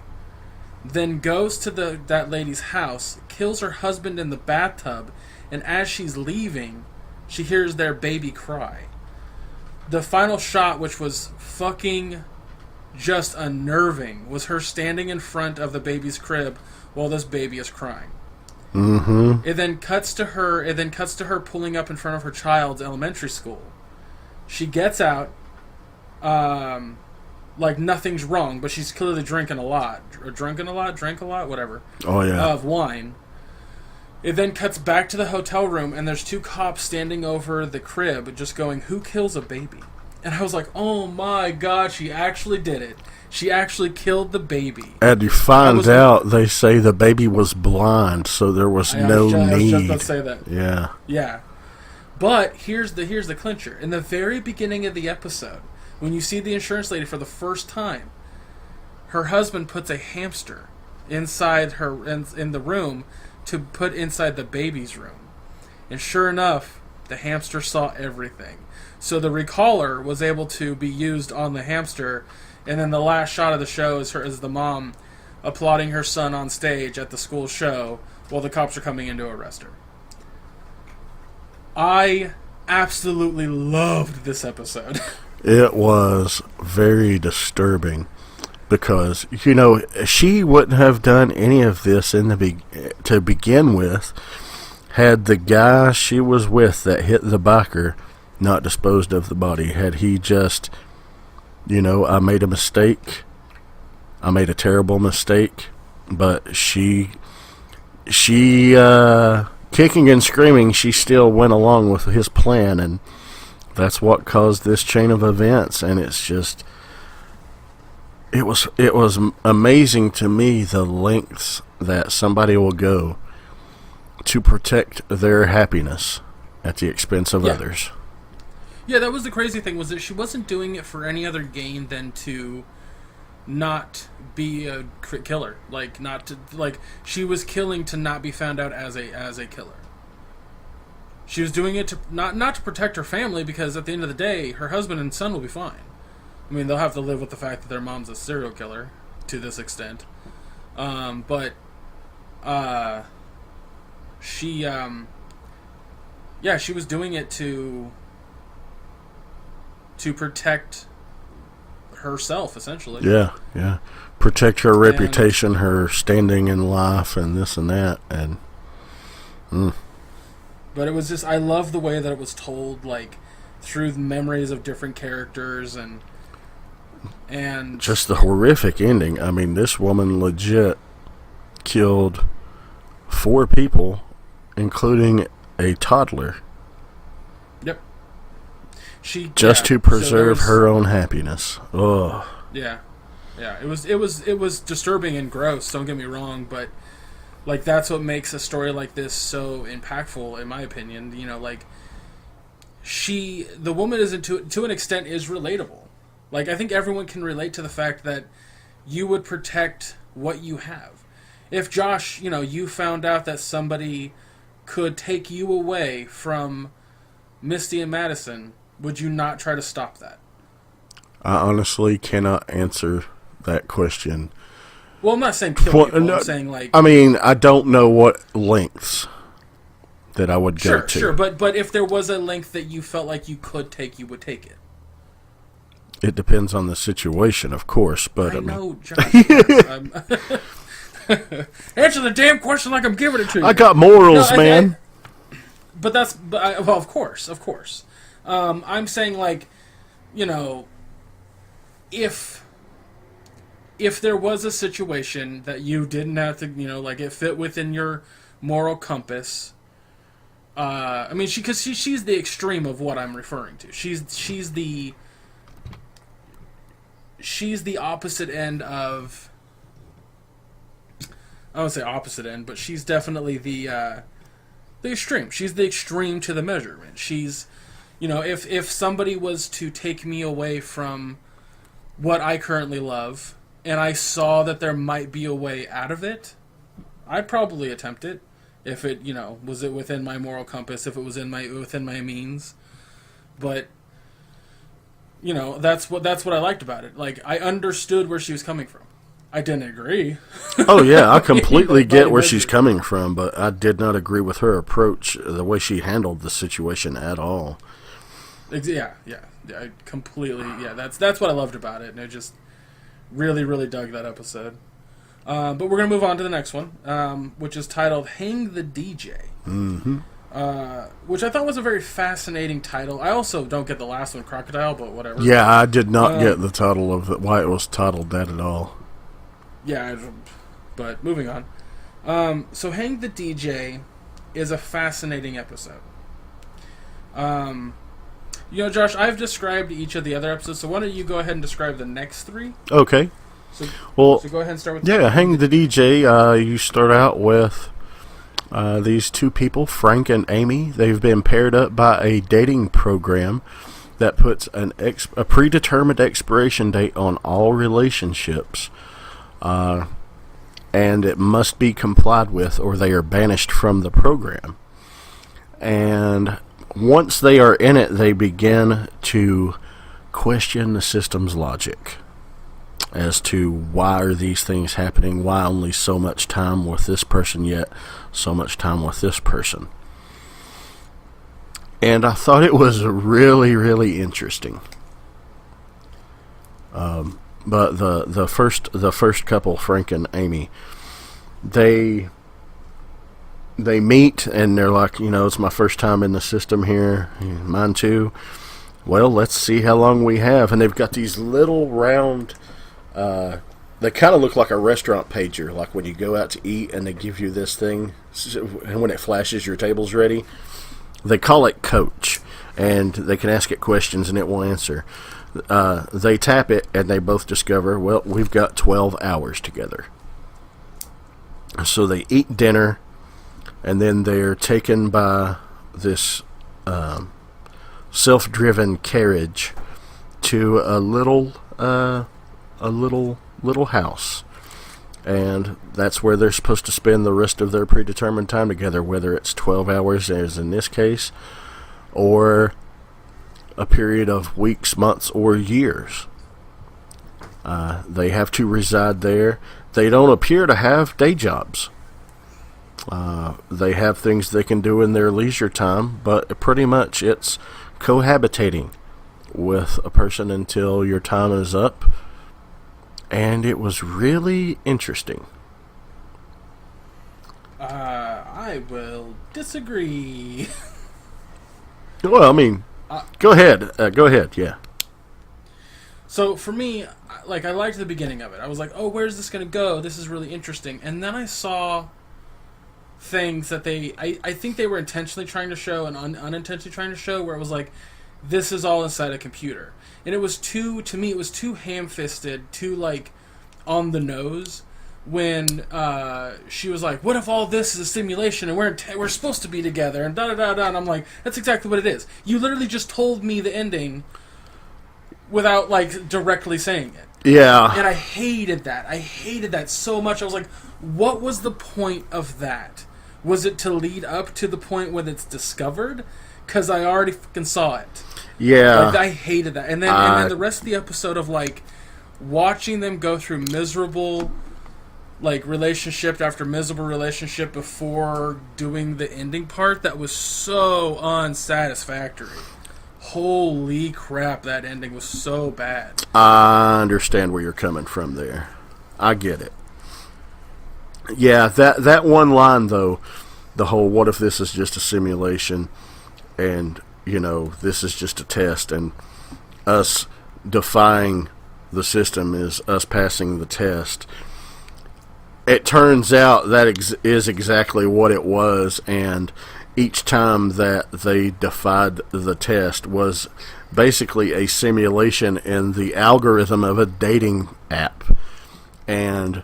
A: then goes to that lady's house, kills her husband in the bathtub, and as she's leaving, she hears their baby cry. The final shot, which was fucking just unnerving, was her standing in front of the baby's crib while this baby is crying.
B: Mm-hmm.
A: It then cuts to her pulling up in front of her child's elementary school. She gets out, like nothing's wrong, but she's clearly drank a lot, whatever.
B: Oh yeah.
A: Of wine. It then cuts back to the hotel room, and there's two cops standing over the crib, just going, "Who kills a baby?" And I was like, "Oh my god, she actually did it! She actually killed the baby."
B: And you find out they say the baby was blind, so there was no need. I was just
A: about to say that.
B: Yeah.
A: Yeah. But here's the clincher. In the very beginning of the episode, when you see the insurance lady for the first time, her husband puts a hamster inside her in the room to put inside the baby's room. And sure enough, the hamster saw everything. So the recaller was able to be used on the hamster, and then the last shot of the show is the mom applauding her son on stage at the school show while the cops are coming in to arrest her. I absolutely loved this episode.
B: It was very disturbing because, she wouldn't have done any of this to begin with had the guy she was with that hit the biker not disposed of the body. Had he just, I made a mistake. I made a terrible mistake. But she kicking and screaming, she still went along with his plan, and that's what caused this chain of events. And it's just, it was amazing to me the lengths that somebody will go to protect their happiness at the expense of others.
A: Yeah, that was the crazy thing, was that she wasn't doing it for any other gain than to not be a killer. She was killing to not be found out as a killer. She was doing it to not to protect her family, because at the end of the day, her husband and son will be fine. I mean, they'll have to live with the fact that their mom's a serial killer to this extent. She was doing it to protect herself, essentially.
B: Yeah. Protect her reputation, her standing in life, and this and that. And
A: But it was just, I love the way that it was told, through the memories of different characters and
B: just the horrific ending. I mean, this woman legit killed 4 people, including a toddler.
A: Yep.
B: To preserve her own happiness. Oh.
A: Yeah. It was disturbing and gross. Don't get me wrong, but that's what makes a story like this so impactful, in my opinion. The woman is to an extent is relatable. I think everyone can relate to the fact that you would protect what you have. If Josh, you found out that somebody could take you away from Misty and Madison, would you not try to stop that?
B: I honestly cannot answer that question.
A: Well, I'm not saying kill people. I'm saying
B: I mean, I don't know what lengths that I would go to.
A: Sure, but if there was a length that you felt like you could take, you would take it.
B: It depends on the situation, of course. But
A: I know, Josh. Answer the damn question like I'm giving it to you.
B: I got morals, man.
A: Of course. I'm saying, if there was a situation that you didn't have to, it fit within your moral compass. I mean, she's the extreme of what I'm referring to. She's she's the opposite end of. I don't say opposite end, but she's definitely the extreme. She's the extreme to the measurement. She's, if somebody was to take me away from what I currently love, and I saw that there might be a way out of it, I'd probably attempt it. If it, was it within my moral compass, if it was within my means. But, that's what I liked about it. Like, I understood where she was coming from. I didn't agree.
B: Oh, yeah, I completely get where she's coming from, but I did not agree with her approach, the way she handled the situation at all.
A: Yeah, I completely, that's what I loved about it, and I just really, really dug that episode. But we're going to move on to the next one, which is titled Hang the DJ.
B: Mm-hmm.
A: Which I thought was a very fascinating title. I also don't get the last one, Crocodile, but whatever.
B: Yeah, I did not get the title of it, why it was titled that at all.
A: Yeah, but moving on. So Hang the DJ is a fascinating episode. Josh, I've described each of the other episodes, so why don't you go ahead and describe the next three?
B: Okay.
A: So
B: go
A: ahead and start with...
B: Yeah, Hang the DJ, you start out with these two people, Frank and Amy. They've been paired up by a dating program that puts a predetermined expiration date on all relationships. And it must be complied with or they are banished from the program. And once they are in it, they begin to question the system's logic as to why are these things happening, why only so much time with this person yet so much time with this person. And I thought it was really, really interesting. But the first couple, Frank and Amy, they meet and they're like, it's my first time in the system here, mine too. Well, let's see how long we have. And they've got these little round, they kind of look like a restaurant pager, like when you go out to eat and they give you this thing, and when it flashes your table's ready. They call it Coach, and they can ask it questions and it will answer. They tap it and they both discover, well, we've got 12 hours together. So they eat dinner and then they're taken by this self-driven carriage to a little house. And that's where they're supposed to spend the rest of their predetermined time together, whether it's 12 hours as in this case or a period of weeks, months, or years. They have to reside there. They don't appear to have day jobs. They have things they can do in their leisure time, but pretty much it's cohabitating with a person until your time is up. And it was really interesting.
A: I will disagree.
B: Well, I mean... Go ahead, yeah.
A: So, for me, I liked the beginning of it. I was like, oh, where's this going to go? This is really interesting. And then I saw things that I think they were intentionally trying to show and unintentionally trying to show, where it was like, this is all inside a computer. And it was too ham-fisted, too, on the nose, when she was like, what if all this is a simulation and we're supposed to be together and da-da-da-da, and I'm like, that's exactly what it is. You literally just told me the ending without, directly saying it.
B: Yeah.
A: And I hated that. I hated that so much. I was like, what was the point of that? Was it to lead up to the point when it's discovered? Because I already fucking saw it.
B: Yeah.
A: I hated that. And then the rest of the episode of, watching them go through miserable... relationship after miserable relationship before doing the ending part, that was so unsatisfactory. Holy crap, that ending was so bad.
B: I understand where you're coming from there. I get it. Yeah, that one line, though, the whole, what if this is just a simulation and, this is just a test, and us defying the system is us passing the test. It turns out that is exactly what it was, and each time that they defied the test was basically a simulation in the algorithm of a dating app. And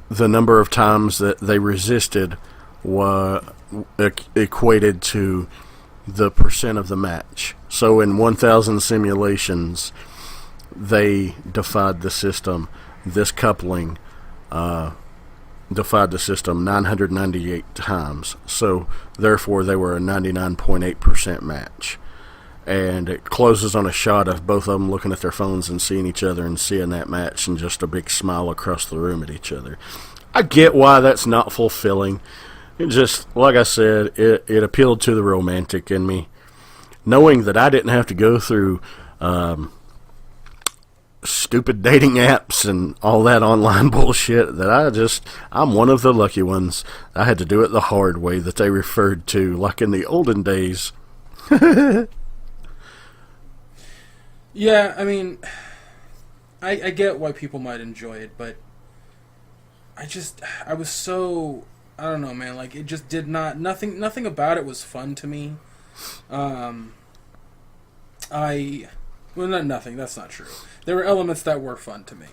B: the number of times that they resisted equated to the percent of the match. So in 1,000 simulations, they defied the system. This coupling defied the system 998 times. So therefore, they were a 99.8% match. And it closes on a shot of both of them looking at their phones and seeing each other and seeing that match and just a big smile across the room at each other. I get why that's not fulfilling. It just, like I said, it appealed to the romantic in me. Knowing that I didn't have to go through stupid dating apps and all that online bullshit, that I'm one of the lucky ones. I had to do it the hard way that they referred to, like in the olden days.
A: Yeah, I mean, I get why people might enjoy it, but I was so, I don't know, man, like, it just did not, nothing about it was fun to me. Well, not nothing, that's not true. There were elements that were fun to me.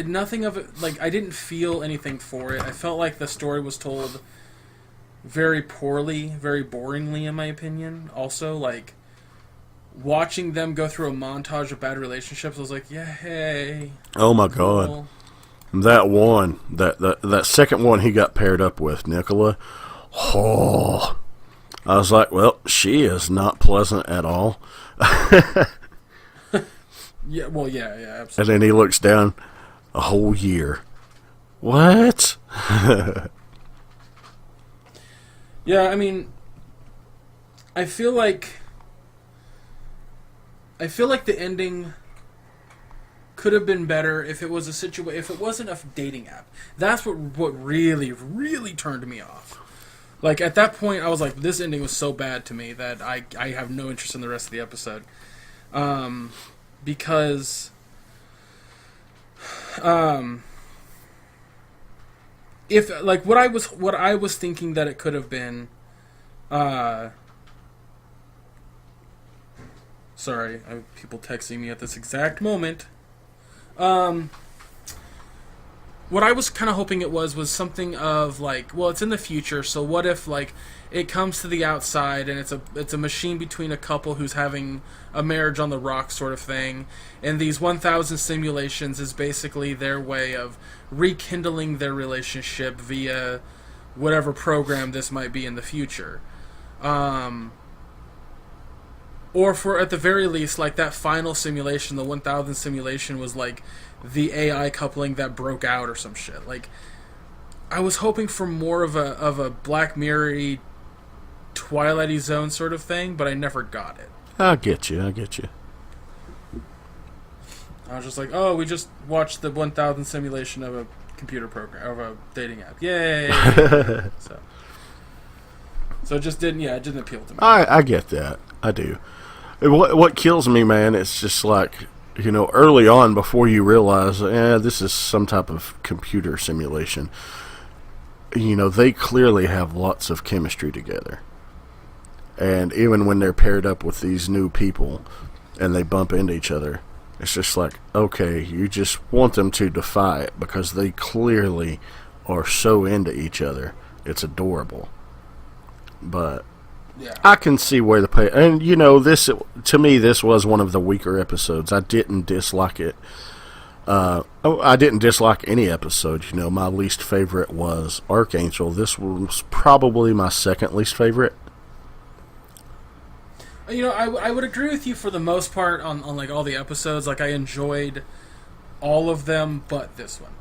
A: Nothing of it, like, I didn't feel anything for it. I felt like the story was told very poorly, very boringly, in my opinion. Also, like, watching them go through a montage of bad relationships, I was like, yeah, hey.
B: Oh my God. That one, that second one he got paired up with, Nicola. Oh, I was like, well, she is not pleasant at all.
A: Yeah, well, yeah, absolutely.
B: And then he looks down, a whole year. What?
A: Yeah, I mean, I feel like the ending could have been better if it was if it wasn't a dating app. That's what really, really turned me off. Like, at that point, I was like, this ending was so bad to me that I have no interest in the rest of the episode. Because if, like, what I was thinking that it could have been, sorry, I have people texting me at this exact moment. What I was kind of hoping it was something of, like, well, it's in the future, so what if, like, it comes to the outside and it's a machine between a couple who's having a marriage on the rocks sort of thing, and these 1,000 simulations is basically their way of rekindling their relationship via whatever program this might be in the future. Or for, at the very least, like, that final simulation, the 1,000 simulation, was like the AI coupling that broke out or some shit. Like, I was hoping for more of a Black Mirror-y, Twilight-y Zone sort of thing, but I never got it.
B: I get you.
A: I was just like, oh, we just watched the 1,000 simulation of a computer program, of a dating app. Yay! So it just didn't appeal to me.
B: I get that. I do. What kills me, man, it's just like, you know, early on, before you realize, this is some type of computer simulation, you know, they clearly have lots of chemistry together. And even when they're paired up with these new people and they bump into each other, it's just like, okay, you just want them to defy it because they clearly are so into each other. It's adorable. But yeah, I can see where the pay, and you know, this, to me, this was one of the weaker episodes. I didn't dislike it. I didn't dislike any episode. You know, my least favorite was Archangel. This was probably my second least favorite.
A: You know, I would agree with you for the most part on like all the episodes. Like, I enjoyed all of them, but this one,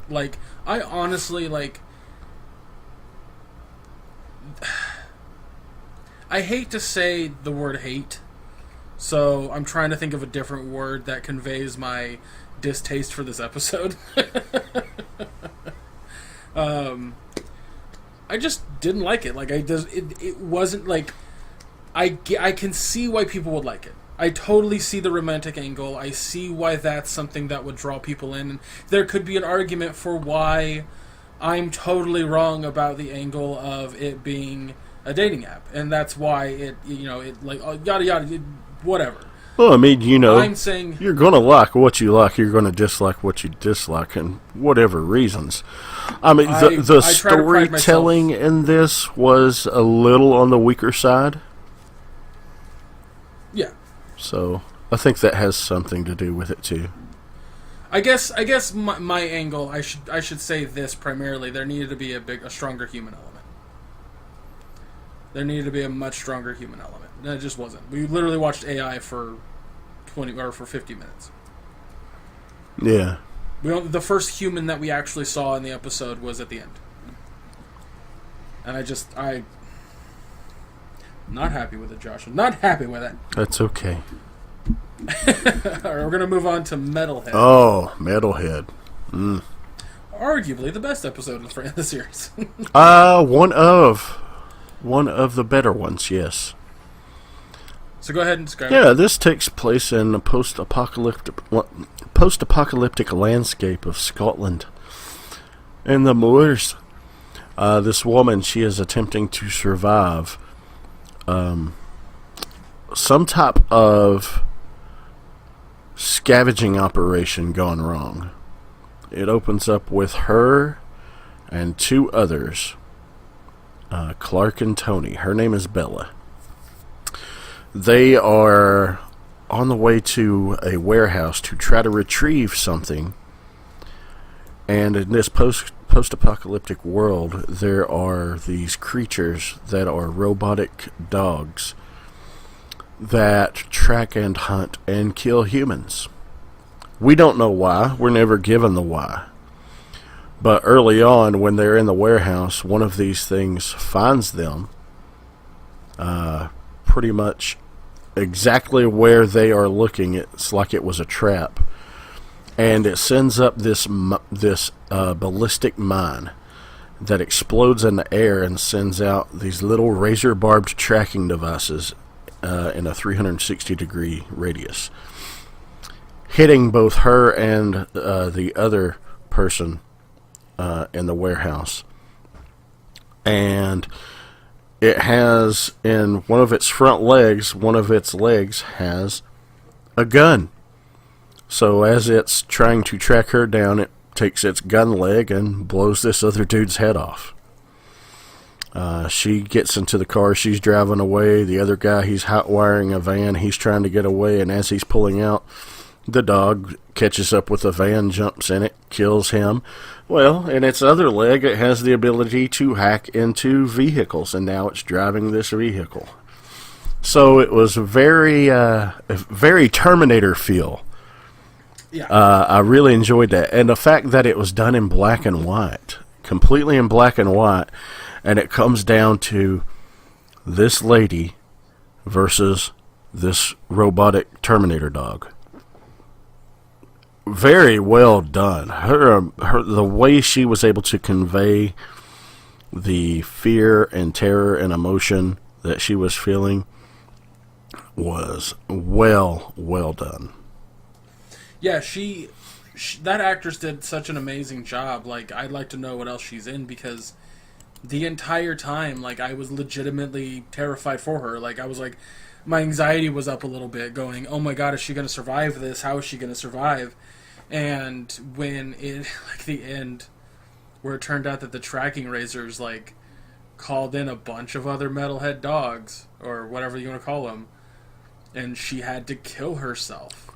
A: like, I honestly, like, I hate to say the word hate, so I'm trying to think of a different word that conveys my distaste for this episode. I just didn't like it. Like, it wasn't like, I can see why people would like it. I totally see the romantic angle. I see why that's something that would draw people in. And there could be an argument for why I'm totally wrong about the angle of it being a dating app, and that's why it like yada yada whatever.
B: Well, I mean,
A: I'm saying
B: you're going to like what you like, you're going to dislike what you dislike, and whatever reasons. I mean, the storytelling in this was a little on the weaker side.
A: Yeah.
B: So I think that has something to do with it too.
A: I guess my angle, I should say this primarily. There needed to be a stronger human element. There needed to be a much stronger human element. And it just wasn't. We literally watched AI for 50 minutes.
B: Yeah.
A: The first human that we actually saw in the episode was at the end. And I'm not happy with it, Josh. I'm not happy with it.
B: That's okay.
A: Alright, we're going to move on to Metalhead.
B: Oh, Metalhead.
A: Arguably the best episode in the series.
B: One of the better ones, yes.
A: So go ahead and describe it.
B: Yeah, this takes place in a post-apocalyptic landscape of Scotland. In the moors, this woman, she is attempting to survive some type of scavenging operation gone wrong. It opens up with her and two others, Clark and Tony. Her name is Bella. They are on the way to a warehouse to try to retrieve something. And in this post-apocalyptic world, there are these creatures that are robotic dogs that track and hunt and kill humans. We don't know why. We're never given the why. But early on, when they're in the warehouse, one of these things finds them pretty much exactly where they are looking. It's like it was a trap. And it sends up this ballistic mine that explodes in the air and sends out these little razor-barbed tracking devices in a 360-degree radius, hitting both her and the other person in the warehouse. And it has, in one of its legs has a gun. So as it's trying to track her down, it takes its gun leg and blows this other dude's head off. She gets into the car. She's driving away. The other guy, he's hot wiring a van. He's trying to get away, and as he's pulling out, the dog catches up with the van, jumps in it, kills him. Well, in its other leg, it has the ability to hack into vehicles, and now it's driving this vehicle. So it was very Terminator feel.
A: Yeah.
B: I really enjoyed that. And the fact that it was done in black and white, completely in black and white, and it comes down to this lady versus this robotic Terminator dog. Very well done. The way she was able to convey the fear and terror and emotion that she was feeling was well done.
A: Yeah, that actress did such an amazing job. Like, I'd like to know what else she's in, because the entire time, like, I was legitimately terrified for her. Like, I was like, my anxiety was up a little bit, going, oh my god, is she going to survive this? How is she going to survive? And when it, like, the end, where it turned out that the tracking razors, like, called in a bunch of other metalhead dogs, or whatever you want to call them, and she had to kill herself.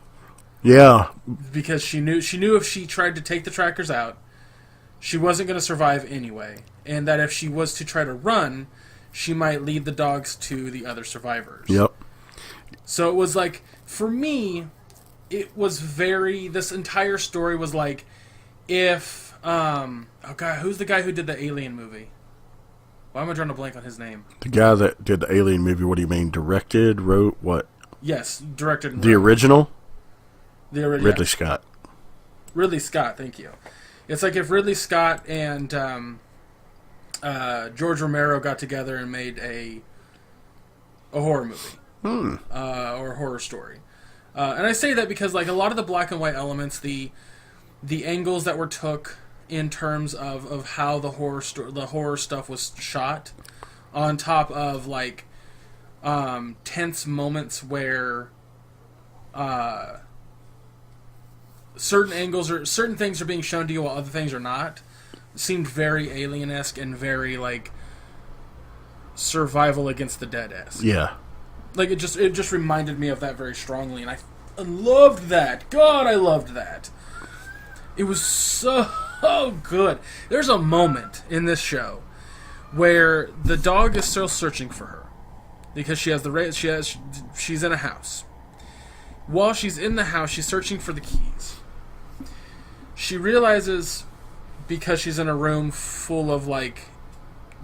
B: Yeah.
A: Because she knew if she tried to take the trackers out, she wasn't going to survive anyway. And that if she was to try to run, she might lead the dogs to the other survivors.
B: Yep.
A: So it was like, for me, it was this entire story was like, if, oh god, who's the guy who did the Alien movie? Why am I drawing a blank on his name?
B: The guy that did the Alien movie, what do you mean? Directed, wrote, what?
A: Yes, directed and
B: The
A: wrote.
B: original?
A: The original.
B: Ridley Scott.
A: Ridley Scott, thank you. It's like if Ridley Scott and George Romero got together and made a horror movie. Or a horror story. And I say that because, like, a lot of the black and white elements, the angles that were took in terms of how the horror stuff was shot, on top of like tense moments where certain things are being shown to you while other things are not, seemed very Alien-esque and very like survival against the dead-esque.
B: Yeah.
A: Like it just reminded me of that very strongly, and I loved that. God, I loved that. It was so good. There's a moment in this show where the dog is still searching for her because she's in a house. While she's in the house, she's searching for the keys. She realizes, because she's in a room full of like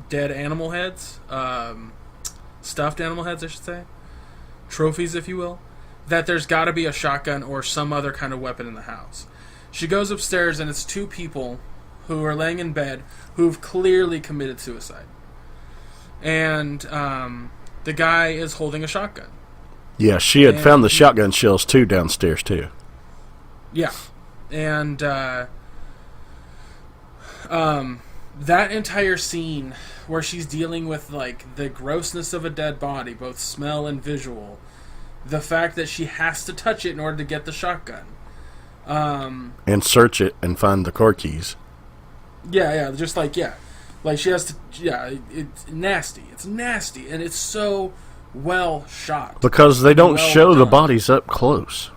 A: dead animal heads, stuffed animal heads, I should say, trophies, if you will, that there's got to be a shotgun or some other kind of weapon in the house. She goes upstairs, and it's two people who are laying in bed who've clearly committed suicide. And the guy is holding a shotgun. Yeah,
B: she had found the shotgun shells, too, downstairs, too.
A: Yeah. And that entire scene where she's dealing with like the grossness of a dead body, both smell and visual, the fact that she has to touch it in order to get the shotgun,
B: and search it and find the car keys.
A: Just like she has to. It's nasty. It's nasty, and it's so well shot
B: because they don't show the bodies up close.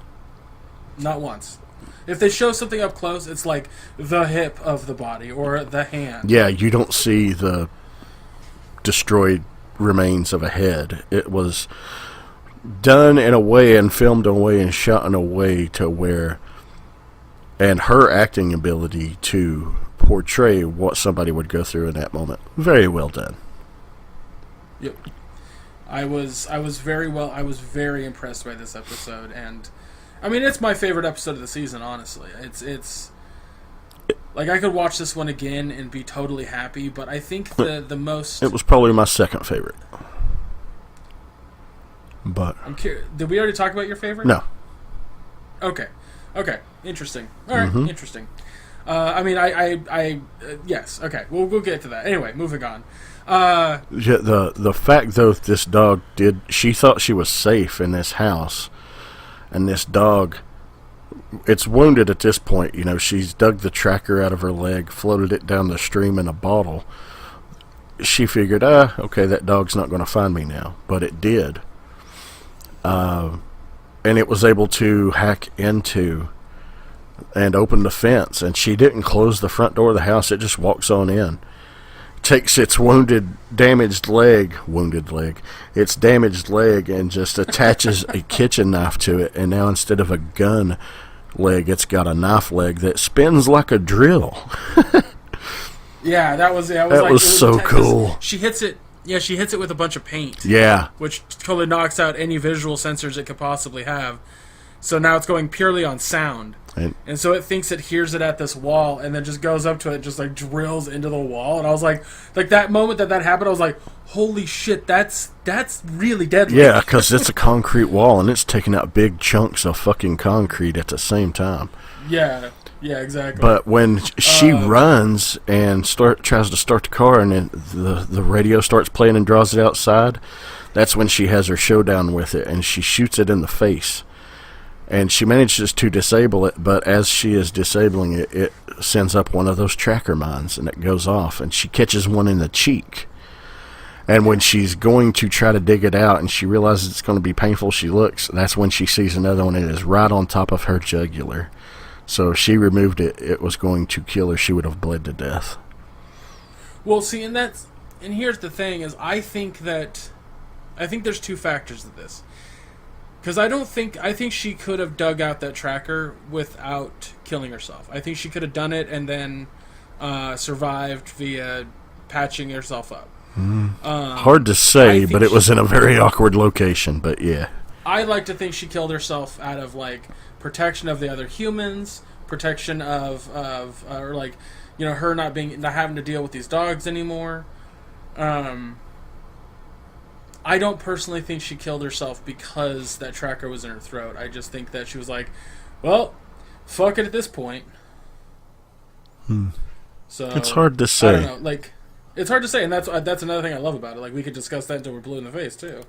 A: Not once. If they show something up close, it's like the hip of the body or the hand.
B: Yeah, you don't see the destroyed remains of a head. It was done in a way and filmed in a way and shot in a way to where, and her acting ability to portray what somebody would go through in that moment, very well done.
A: Yep. I was very impressed by this episode, and I mean, it's my favorite episode of the season, honestly. It's like, I could watch this one again and be totally happy, but I think the most...
B: It was probably my second favorite. But
A: I'm curious, did we already talk about your favorite?
B: No.
A: Okay. Interesting. All right, interesting. I mean, I yes, okay, we'll get to that. Anyway, moving on.
B: The fact, though, this dog she thought she was safe in this house, and this dog, it's wounded at this point. You know, she's dug the tracker out of her leg, floated it down the stream in a bottle. She figured, okay, that dog's not going to find me now. But it did. And it was able to hack into and open the fence. And she didn't close the front door of the house. It just walks on in. Takes its damaged leg, and just attaches a kitchen knife to it, and now instead of a gun leg, it's got a knife leg that spins like a drill.
A: That was
B: so cool.
A: She hits it with a bunch of paint.
B: Yeah.
A: Which totally knocks out any visual sensors it could possibly have. So now it's going purely on sound. And so it thinks it hears it at this wall, and then just goes up to it, just like drills into the wall. And I was like that moment that happened, I was like, holy shit, that's really deadly.
B: Yeah, because it's a concrete wall, and it's taking out big chunks of fucking concrete at the same time.
A: Yeah, exactly.
B: But when she runs and tries to start the car, and then the radio starts playing and draws it outside, that's when she has her showdown with it, and she shoots it in the face. And she manages to disable it, but as she is disabling it, it sends up one of those tracker mines, and it goes off, and she catches one in the cheek. And when she's going to try to dig it out, and she realizes it's going to be painful, she looks. That's when she sees another one, and it is right on top of her jugular. So if she removed it, it was going to kill her. She would have bled to death.
A: Well, see, and here's the thing, is I think there's two factors to this. Because I think she could have dug out that tracker without killing herself. I think she could have done it and then survived via patching herself up.
B: Hard to say, but it was in a very awkward location, but yeah.
A: I like to think she killed herself out of, like, protection of the other humans, protection of or, like, you know, her not having to deal with these dogs anymore. I don't personally think she killed herself because that tracker was in her throat. I just think that she was like, well, fuck it at this point. So
B: It's hard to say.
A: I don't know. Like, it's hard to say, and that's another thing I love about it. Like, we could discuss that until we're blue in the face too.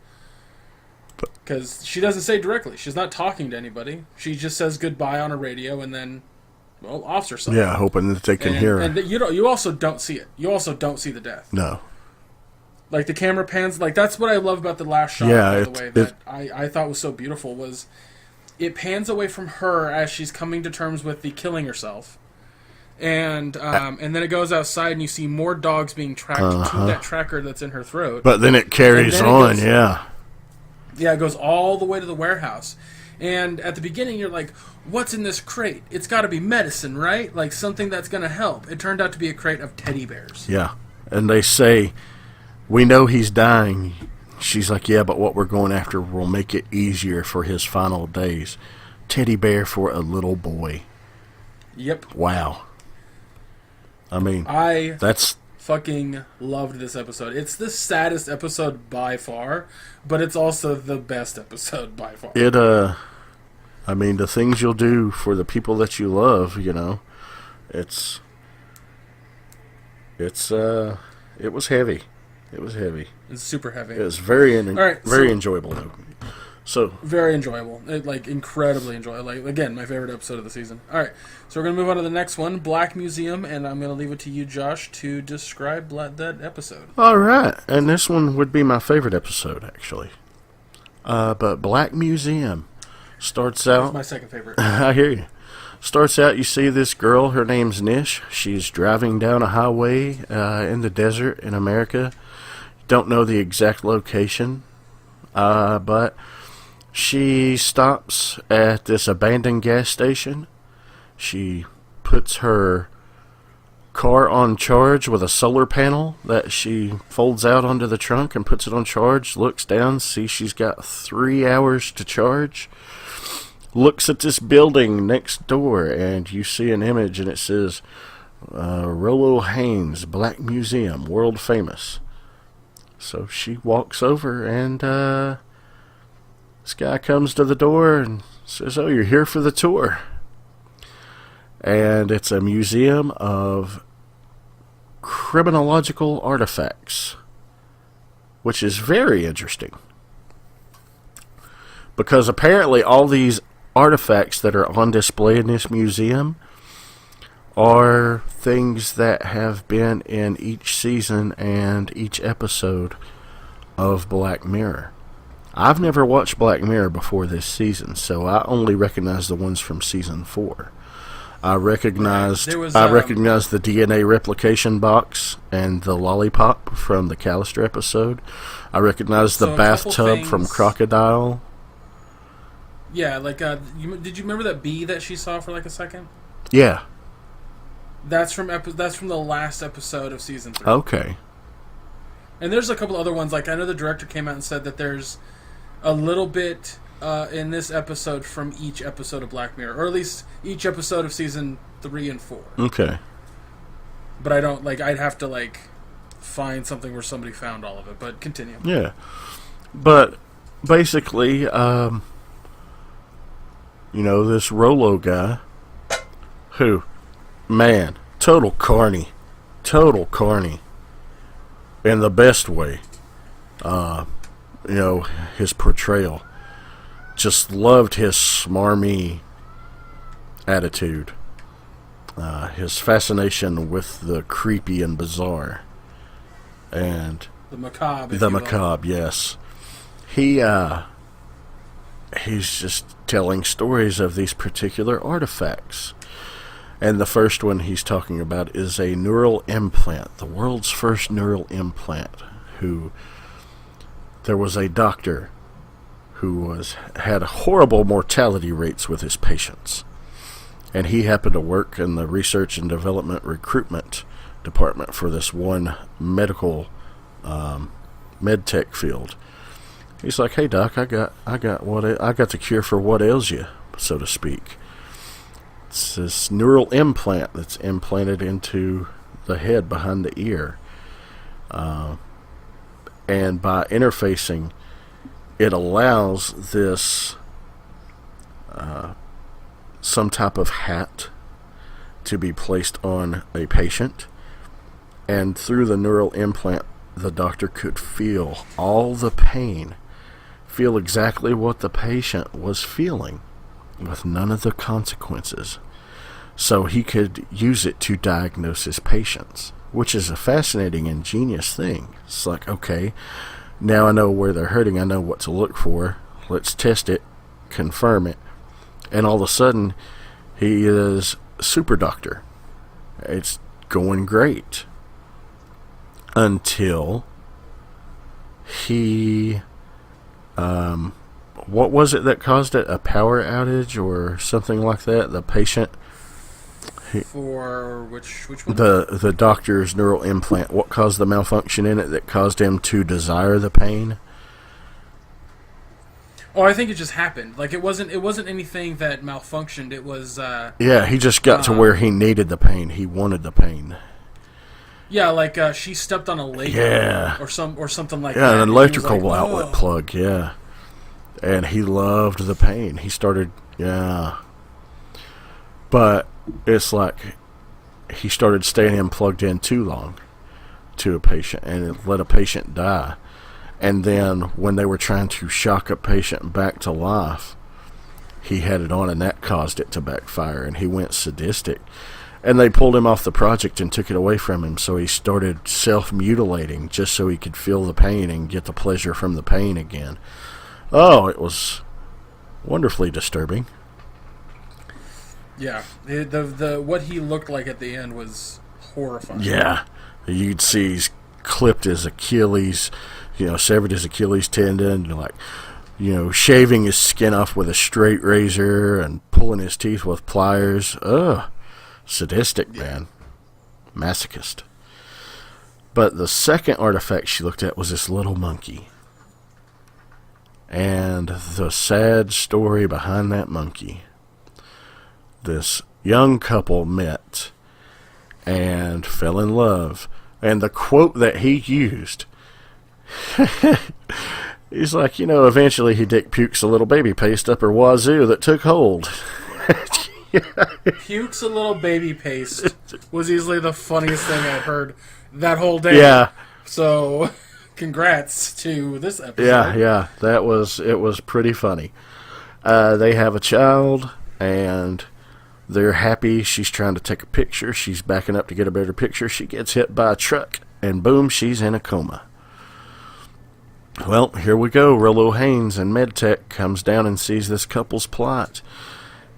A: Because she doesn't say directly. She's not talking to anybody. She just says goodbye on a radio and then, well, offs herself.
B: Yeah, hoping that they can hear her.
A: And you also don't see it. You also don't see the death.
B: No.
A: Like, the camera pans. Like, that's what I love about the last shot, by the way, that I thought was so beautiful, was it pans away from her as she's coming to terms with the killing herself. And then it goes outside and you see more dogs being tracked to that tracker that's in her throat.
B: But then it carries on, yeah.
A: Yeah, it goes all the way to the warehouse. And at the beginning, you're like, what's in this crate? It's got to be medicine, right? Like, something that's going to help. It turned out to be a crate of teddy bears.
B: Yeah. And they say, we know he's dying. She's like, yeah, but what we're going after will make it easier for his final days. Teddy bear for a little boy.
A: Yep.
B: Wow. I mean, that's...
A: fucking loved this episode. It's the saddest episode by far, but it's also the best episode by far.
B: I mean, the things you'll do for the people that you love, you know, it was heavy. It was heavy.
A: It's super heavy.
B: It was very enjoyable, though. So
A: very enjoyable. Incredibly enjoyable. Like, again, my favorite episode of the season. All right, so we're going to move on to the next one, Black Museum, and I'm going to leave it to you, Josh, to describe that episode.
B: All right, and this one would be my favorite episode, actually. But Black Museum starts out...
A: That's my second favorite.
B: I hear you. Starts out, you see this girl, her name's Nish. She's driving down a highway in the desert in America. Don't know the exact location, but... she stops at this abandoned gas station. She puts her car on charge with a solar panel that she folds out onto the trunk and puts it on charge. Looks down, sees she's got 3 hours to charge. Looks at this building next door, and you see an image, and it says, Rollo Haynes, Black Museum, world famous. So she walks over, and this guy comes to the door and says, oh, you're here for the tour. And it's a museum of criminological artifacts, which is very interesting. Because apparently all these artifacts that are on display in this museum are things that have been in each season and each episode of Black Mirror. I've never watched Black Mirror before this season, so I only recognize the ones from season 4. I recognized the DNA replication box and the lollipop from the Callister episode. I recognized the bathtub from Crocodile.
A: Yeah, like, did you remember that bee that she saw for like a second?
B: Yeah.
A: That's from the last episode of season 3.
B: Okay.
A: And there's a couple other ones. Like, I know the director came out and said that there's a little bit in this episode from each episode of Black Mirror, or at least each episode of season 3 and 4.
B: Okay.
A: But I don't, like, I'd have to, like, find something where somebody found all of it, but continue.
B: Yeah. But basically, this Rollo guy, who, man, total carny, in the best way. His portrayal. Just loved his smarmy attitude. His fascination with the creepy and bizarre. And
A: the macabre.
B: The macabre, yes. He's just telling stories of these particular artifacts. And the first one he's talking about is a neural implant, the world's first neural implant, there was a doctor who had horrible mortality rates with his patients. And he happened to work in the research and development recruitment department for this one medical med tech field. He's like, hey doc, I got the cure for what ails you, so to speak. It's this neural implant that's implanted into the head behind the ear. And by interfacing, it allows this some type of hat to be placed on a patient, and through the neural implant, the doctor could feel all the pain, feel exactly what the patient was feeling, with none of the consequences. So he could use it to diagnose his patients, which is a fascinating and genius thing. It's like, okay, now I know where they're hurting, I know what to look for, let's test it, confirm it, and all of a sudden, he is super doctor. It's going great. Until he, what was it that caused it? A power outage or something like that? The patient...
A: For which one?
B: The doctor's neural implant. What caused the malfunction in it that caused him to desire the pain?
A: Oh, I think it just happened. Like it wasn't anything that malfunctioned. It was
B: yeah, he just got to where he needed the pain. He wanted the pain.
A: Yeah, like she stepped on a Lego,
B: yeah,
A: or something like
B: yeah,
A: that.
B: an electrical
A: like,
B: outlet plug, yeah. And he loved the pain. He started, yeah. But it's like he started staying plugged in too long to a patient, and it let a patient die. And then when they were trying to shock a patient back to life, he had it on, and that caused it to backfire, and he went sadistic. And they pulled him off the project and took it away from him, so he started self-mutilating just so he could feel the pain and get the pleasure from the pain again. Oh, it was wonderfully disturbing.
A: Yeah, the what he looked like at the end was horrifying.
B: Yeah, you'd see he's clipped his Achilles, severed his Achilles tendon, shaving his skin off with a straight razor and pulling his teeth with pliers. Ugh, sadistic, man. Masochist. But the second artifact she looked at was this little monkey. And the sad story behind that monkey. This young couple met and fell in love. And the quote that he used, he's like, eventually he dick pukes a little baby paste up her wazoo that took hold.
A: Pukes a little baby paste was easily the funniest thing I've heard that whole day.
B: Yeah.
A: So, congrats to this episode.
B: Yeah, it was pretty funny. They have a child, and they're happy. She's trying to take a picture. She's backing up to get a better picture. She gets hit by a truck, and boom, she's in a coma. Well, here we go. Rollo Haynes and MedTech comes down and sees this couple's plot.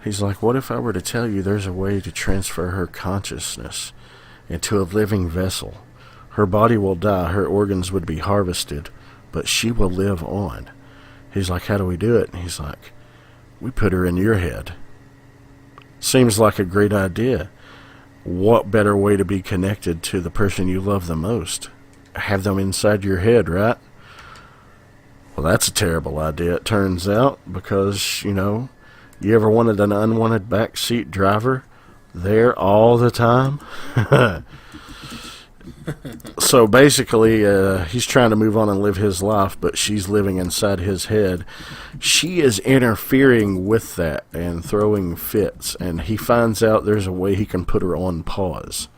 B: He's like, what if I were to tell you there's a way to transfer her consciousness into a living vessel? Her body will die, her organs would be harvested, but she will live on. He's like, how do we do it? And he's like, we put her in your head. Seems like a great idea. What better way to be connected to the person you love the most? Have them inside your head, right? Well, that's a terrible idea, it turns out, because, you ever wanted an unwanted backseat driver there all the time? So basically, he's trying to move on and live his life, but she's living inside his head. She is interfering with that and throwing fits, and he finds out there's a way he can put her on pause.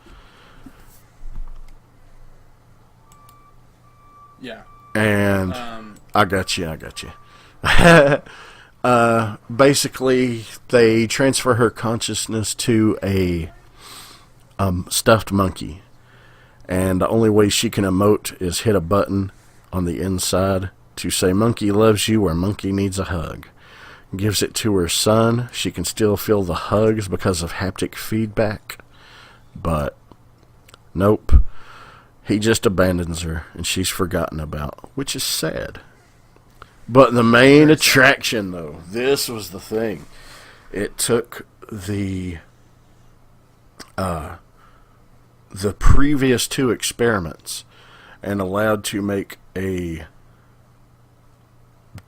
A: Yeah.
B: And I got you. Basically, they transfer her consciousness to a stuffed monkey. And the only way she can emote is hit a button on the inside to say monkey loves you or monkey needs a hug. Gives it to her son. She can still feel the hugs because of haptic feedback. But nope. He just abandons her and she's forgotten about, which is sad. But the main attraction, though, this was the thing. It took the previous two experiments and allowed to make a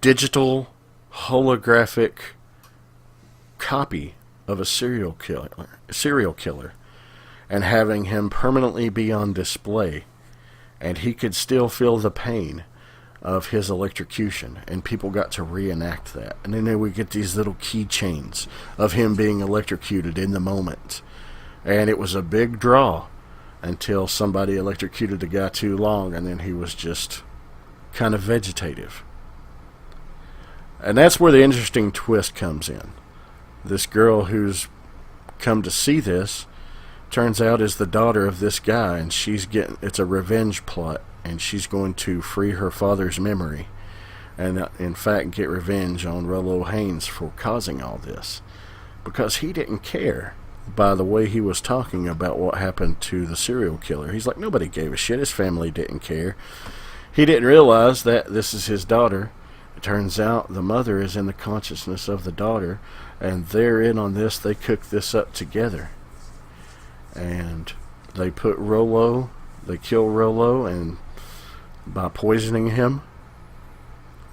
B: digital holographic copy of a serial killer and having him permanently be on display, and he could still feel the pain of his electrocution, and people got to reenact that. And then we get these little keychains of him being electrocuted in the moment. And it was a big draw until somebody electrocuted the guy too long, and then he was just kind of vegetative. And that's where the interesting twist comes in. This girl who's come to see this turns out is the daughter of this guy, and it's a revenge plot, and she's going to free her father's memory and in fact get revenge on Rollo Haynes for causing all this, because he didn't care. By the way he was talking about what happened to the serial killer, he's like, nobody gave a shit. His family didn't care. He didn't realize that this is his daughter. It turns out the mother is in the consciousness of the daughter, and they're in on this. They cooked this up together, and they kill Rollo, and by poisoning him,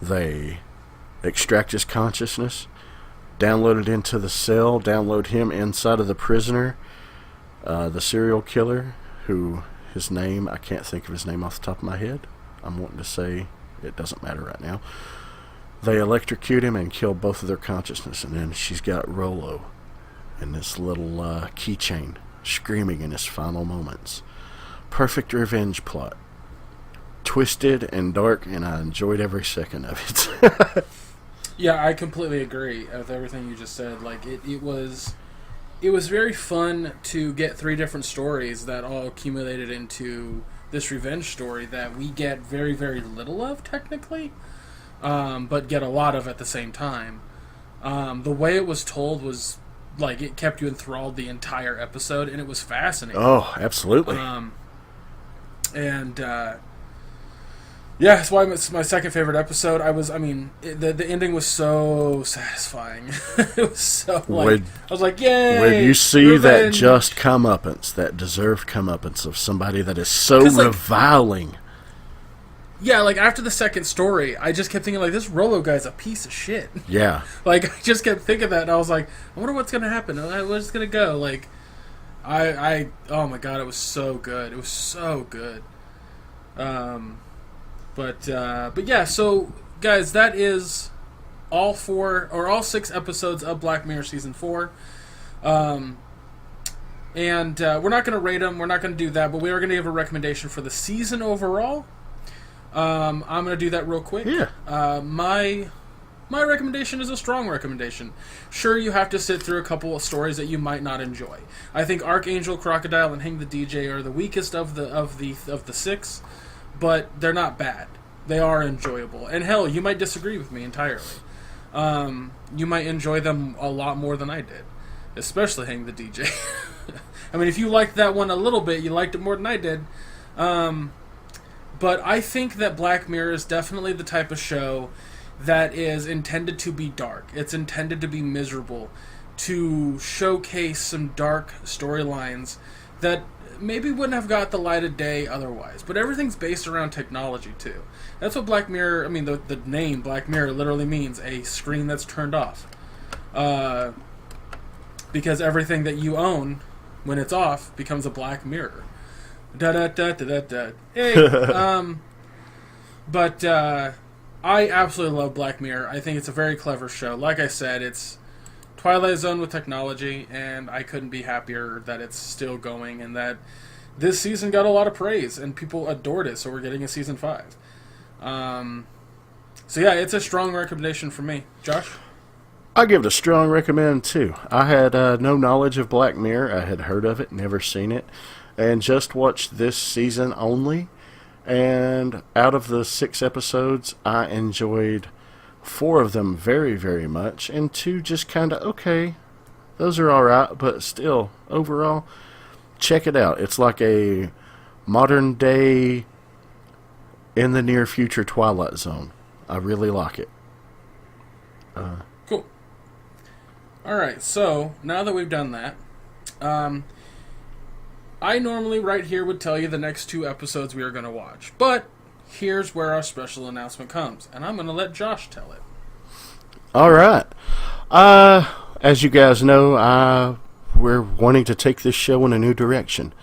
B: they extract his consciousness, download it into the cell, download him inside of the prisoner, the serial killer, who his name, I can't think of his name off the top of my head. I'm wanting to say it doesn't matter right now. They electrocute him and kill both of their consciousness, and then she's got Rollo in this little keychain screaming in his final moments. Perfect revenge plot. Twisted and dark, and I enjoyed every second of it.
A: Yeah, I completely agree with everything you just said. Like it was very fun to get 3 different stories that all accumulated into this revenge story that we get very, very little of technically, but get a lot of at the same time. The way it was told was like it kept you enthralled the entire episode, and it was fascinating.
B: Oh, absolutely.
A: Yeah, that's why it's my second favorite episode. The ending was so satisfying. It was so I was like, yay!
B: When you see
A: revenge.
B: that just comeuppance, that deserved comeuppance of somebody that is so reviling.
A: Yeah, like after the second story, I just kept thinking like, this Rollo guy's a piece of shit.
B: Yeah.
A: Like I just kept thinking that, and I was like, I wonder what's gonna happen. Where's it gonna go? Like, oh my god, it was so good. It was so good. But yeah, so guys, that is all 6 episodes of Black Mirror Season 4. And we're not going to rate them, we're not going to do that, but we are going to give a recommendation for the season overall. I'm going to do that real quick.
B: Yeah.
A: My recommendation is a strong recommendation. Sure, you have to sit through a couple of stories that you might not enjoy. I think Archangel, Crocodile, and Hang the DJ are the weakest of the 6. But they're not bad. They are enjoyable. And hell, you might disagree with me entirely. You might enjoy them a lot more than I did. Especially Hang the DJ. I mean, if you liked that one a little bit, you liked it more than I did. But I think that Black Mirror is definitely the type of show that is intended to be dark. It's intended to be miserable. To showcase some dark storylines that maybe wouldn't have got the light of day otherwise. But everything's based around technology, too. That's what Black Mirror... I mean, the name Black Mirror literally means a screen that's turned off. Because everything that you own, when it's off, becomes a black mirror. Da-da-da-da-da-da. Hey! But I absolutely love Black Mirror. I think it's a very clever show. Like I said, it's Twilight Zone with technology, and I couldn't be happier that it's still going and that this season got a lot of praise and people adored it, so we're getting a season 5. So yeah, it's a strong recommendation for me. Josh?
B: I give it a strong recommend too. I had no knowledge of Black Mirror. I had heard of it, never seen it, and just watched this season only. And out of the 6 episodes, I enjoyed 4 of them very, very much, and 2 just kind of okay. Those are alright, but still, overall, check it out. It's like a modern day, in the near future Twilight Zone. I really like it.
A: Cool. Alright, so, now that we've done that, I normally right here would tell you the next 2 episodes we are going to watch, but here's where our special announcement comes, and I'm going to let Josh tell it.
B: Alright. As you guys know, we're wanting to take this show in a new direction.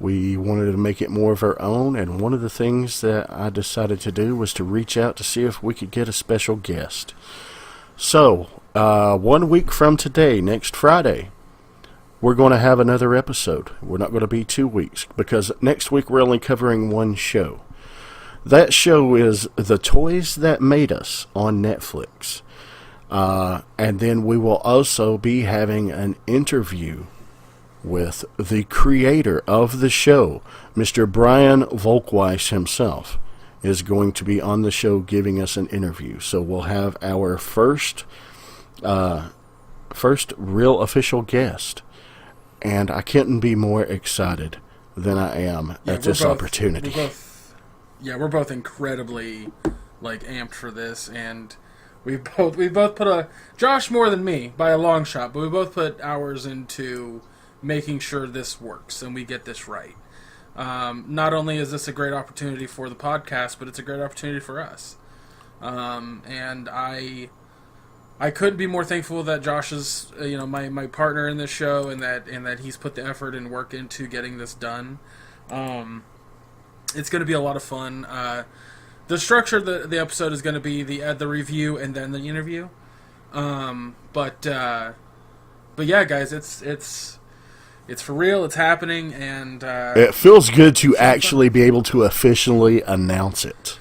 B: We wanted to make it more of our own, and one of the things that I decided to do was to reach out to see if we could get a special guest. So, 1 week from today, next Friday, we're going to have another episode. We're not going to be 2 weeks because next week we're only covering one show. That show is The Toys That Made Us on Netflix. And then we will also be having an interview with the creator of the show, Mr. Brian Volkweiss himself, is going to be on the show giving us an interview. So we'll have our first real official guest. And I couldn't be more excited than I am at this opportunity.
A: We're both incredibly amped for this, and we both put Josh more than me by a long shot, but we both put hours into making sure this works and we get this right. Not only is this a great opportunity for the podcast, but it's a great opportunity for us. And I couldn't be more thankful that Josh is my partner in this show, and that he's put the effort and work into getting this done. It's going to be a lot of fun. The structure of the episode is going to be the review and then the interview. But yeah, guys, it's for real. It's happening, and
B: it feels good to actually be able to officially announce it.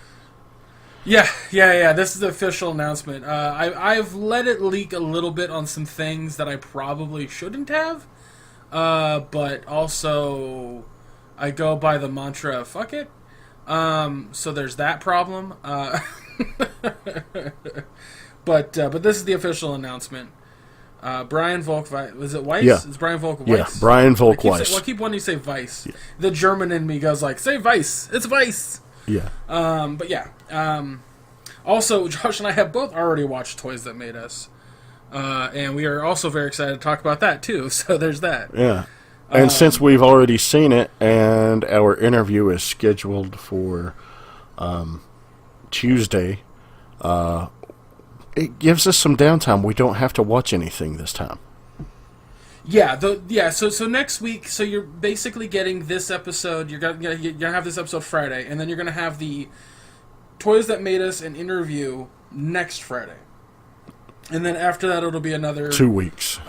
A: Yeah. This is the official announcement. I've let it leak a little bit on some things that I probably shouldn't have, but also I go by the mantra, fuck it. So there's that problem. But this is the official announcement. Brian Volkweiss, was it Weiss?
B: Yeah.
A: It's Brian Volkweiss.
B: Yeah, Brian Volkweiss.
A: I keep wanting to say Weiss. Yeah. The German in me goes say Weiss. It's Weiss.
B: Yeah.
A: But yeah. Also, Josh and I have both already watched Toys That Made Us. And we are also very excited to talk about that, too. So there's that.
B: Yeah. And since we've already seen it, and our interview is scheduled for Tuesday, it gives us some downtime. We don't have to watch anything this time.
A: Yeah, So next week, so you're basically getting this episode. You're gonna have this episode Friday, and then you're gonna have the Toys That Made Us an interview next Friday, and then after that it'll be another
B: 2 weeks.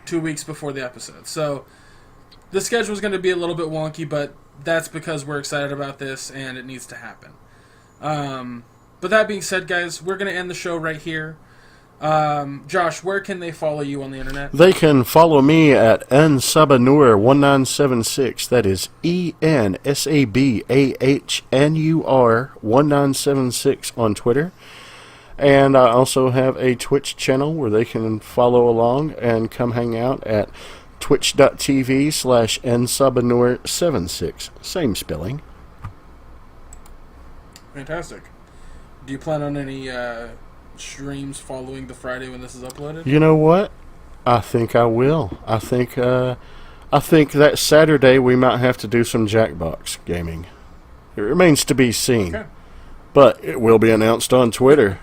A: 2 weeks before the episode. So the schedule is going to be a little bit wonky, but that's because we're excited about this and it needs to happen. But that being said, guys, we're going to end the show right here. Josh, where can they follow you on the internet?
B: They can follow me at nsabanur1976. That is ENSABAHNUR1976 on Twitter. And I also have a Twitch channel where they can follow along and come hang out at twitch.tv/nsabanur76. Same spelling.
A: Fantastic. Do you plan on any streams following the Friday when this is uploaded?
B: You know what? I think I will. I think that Saturday we might have to do some Jackbox gaming. It remains to be seen. Okay. But it will be announced on Twitter.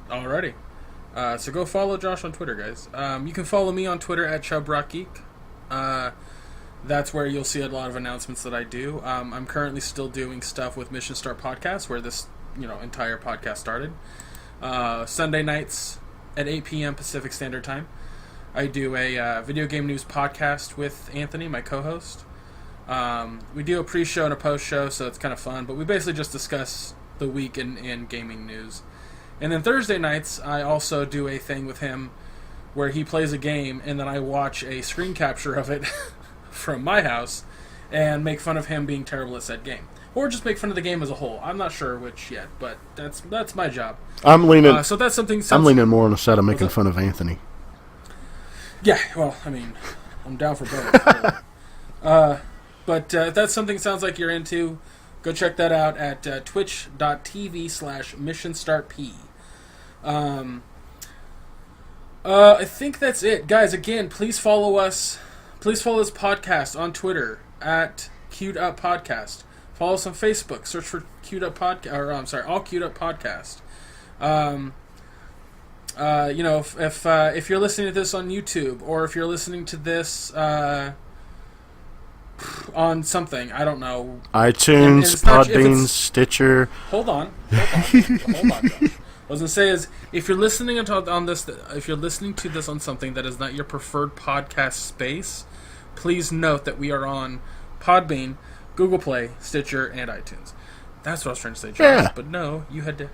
A: Alrighty. So go follow Josh on Twitter, guys. You can follow me on Twitter at ChubRockGeek. That's where you'll see a lot of announcements that I do. I'm currently still doing stuff with Mission Start Podcast, where this entire podcast started. Sunday nights at 8 p.m. Pacific Standard Time. I do a video game news podcast with Anthony, my co-host. We do a pre-show and a post-show, so it's kind of fun. But we basically just discuss the week in gaming news. And then Thursday nights, I also do a thing with him where he plays a game, and then I watch a screen capture of it from my house and make fun of him being terrible at said game. Or just make fun of the game as a whole. I'm not sure which yet, but that's my job.
B: I'm leaning.
A: So that's something.
B: I'm leaning more on the side of making fun of Anthony.
A: Yeah, well, I mean, I'm down for both. But if that's something sounds like you're into, go check that out at twitch.tv/missionstartp. I think that's it, guys. Again, please follow us. Please follow this podcast on Twitter at Queued Up Podcast. Follow us on Facebook. Search for Queued Up Podcast. Or I'm sorry, All Queued Up Podcast. If you're listening to this on YouTube, or if you're listening to this on something, I don't know,
B: iTunes, Podbean, Stitcher.
A: Hold on. Josh. was gonna say is if you're listening on this, if you're listening to this on something that is not your preferred podcast space, please note that we are on Podbean, Google Play, Stitcher, and iTunes. That's what I was trying to say, Josh.
B: Yeah.
A: But no, you had to.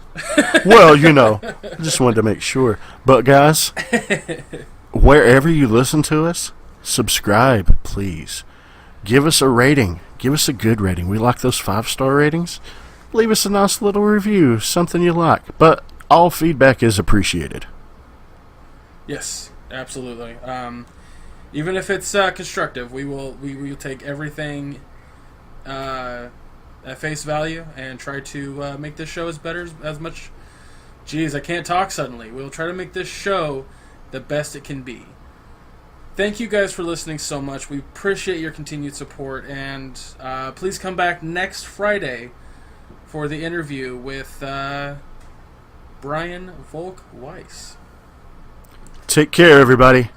B: Well, I just wanted to make sure. But guys, wherever you listen to us, subscribe, please. Give us a rating. Give us a good rating. We like those 5-star ratings. Leave us a nice little review, something you like. But all feedback is appreciated.
A: Yes, absolutely. Even if it's constructive, we will take everything at face value and try to make this show as much. Geez, I can't talk suddenly. We'll try to make this show the best it can be. Thank you guys for listening so much. We appreciate your continued support, and please come back next Friday for the interview with Brian Volk Weiss.
B: Take care, everybody.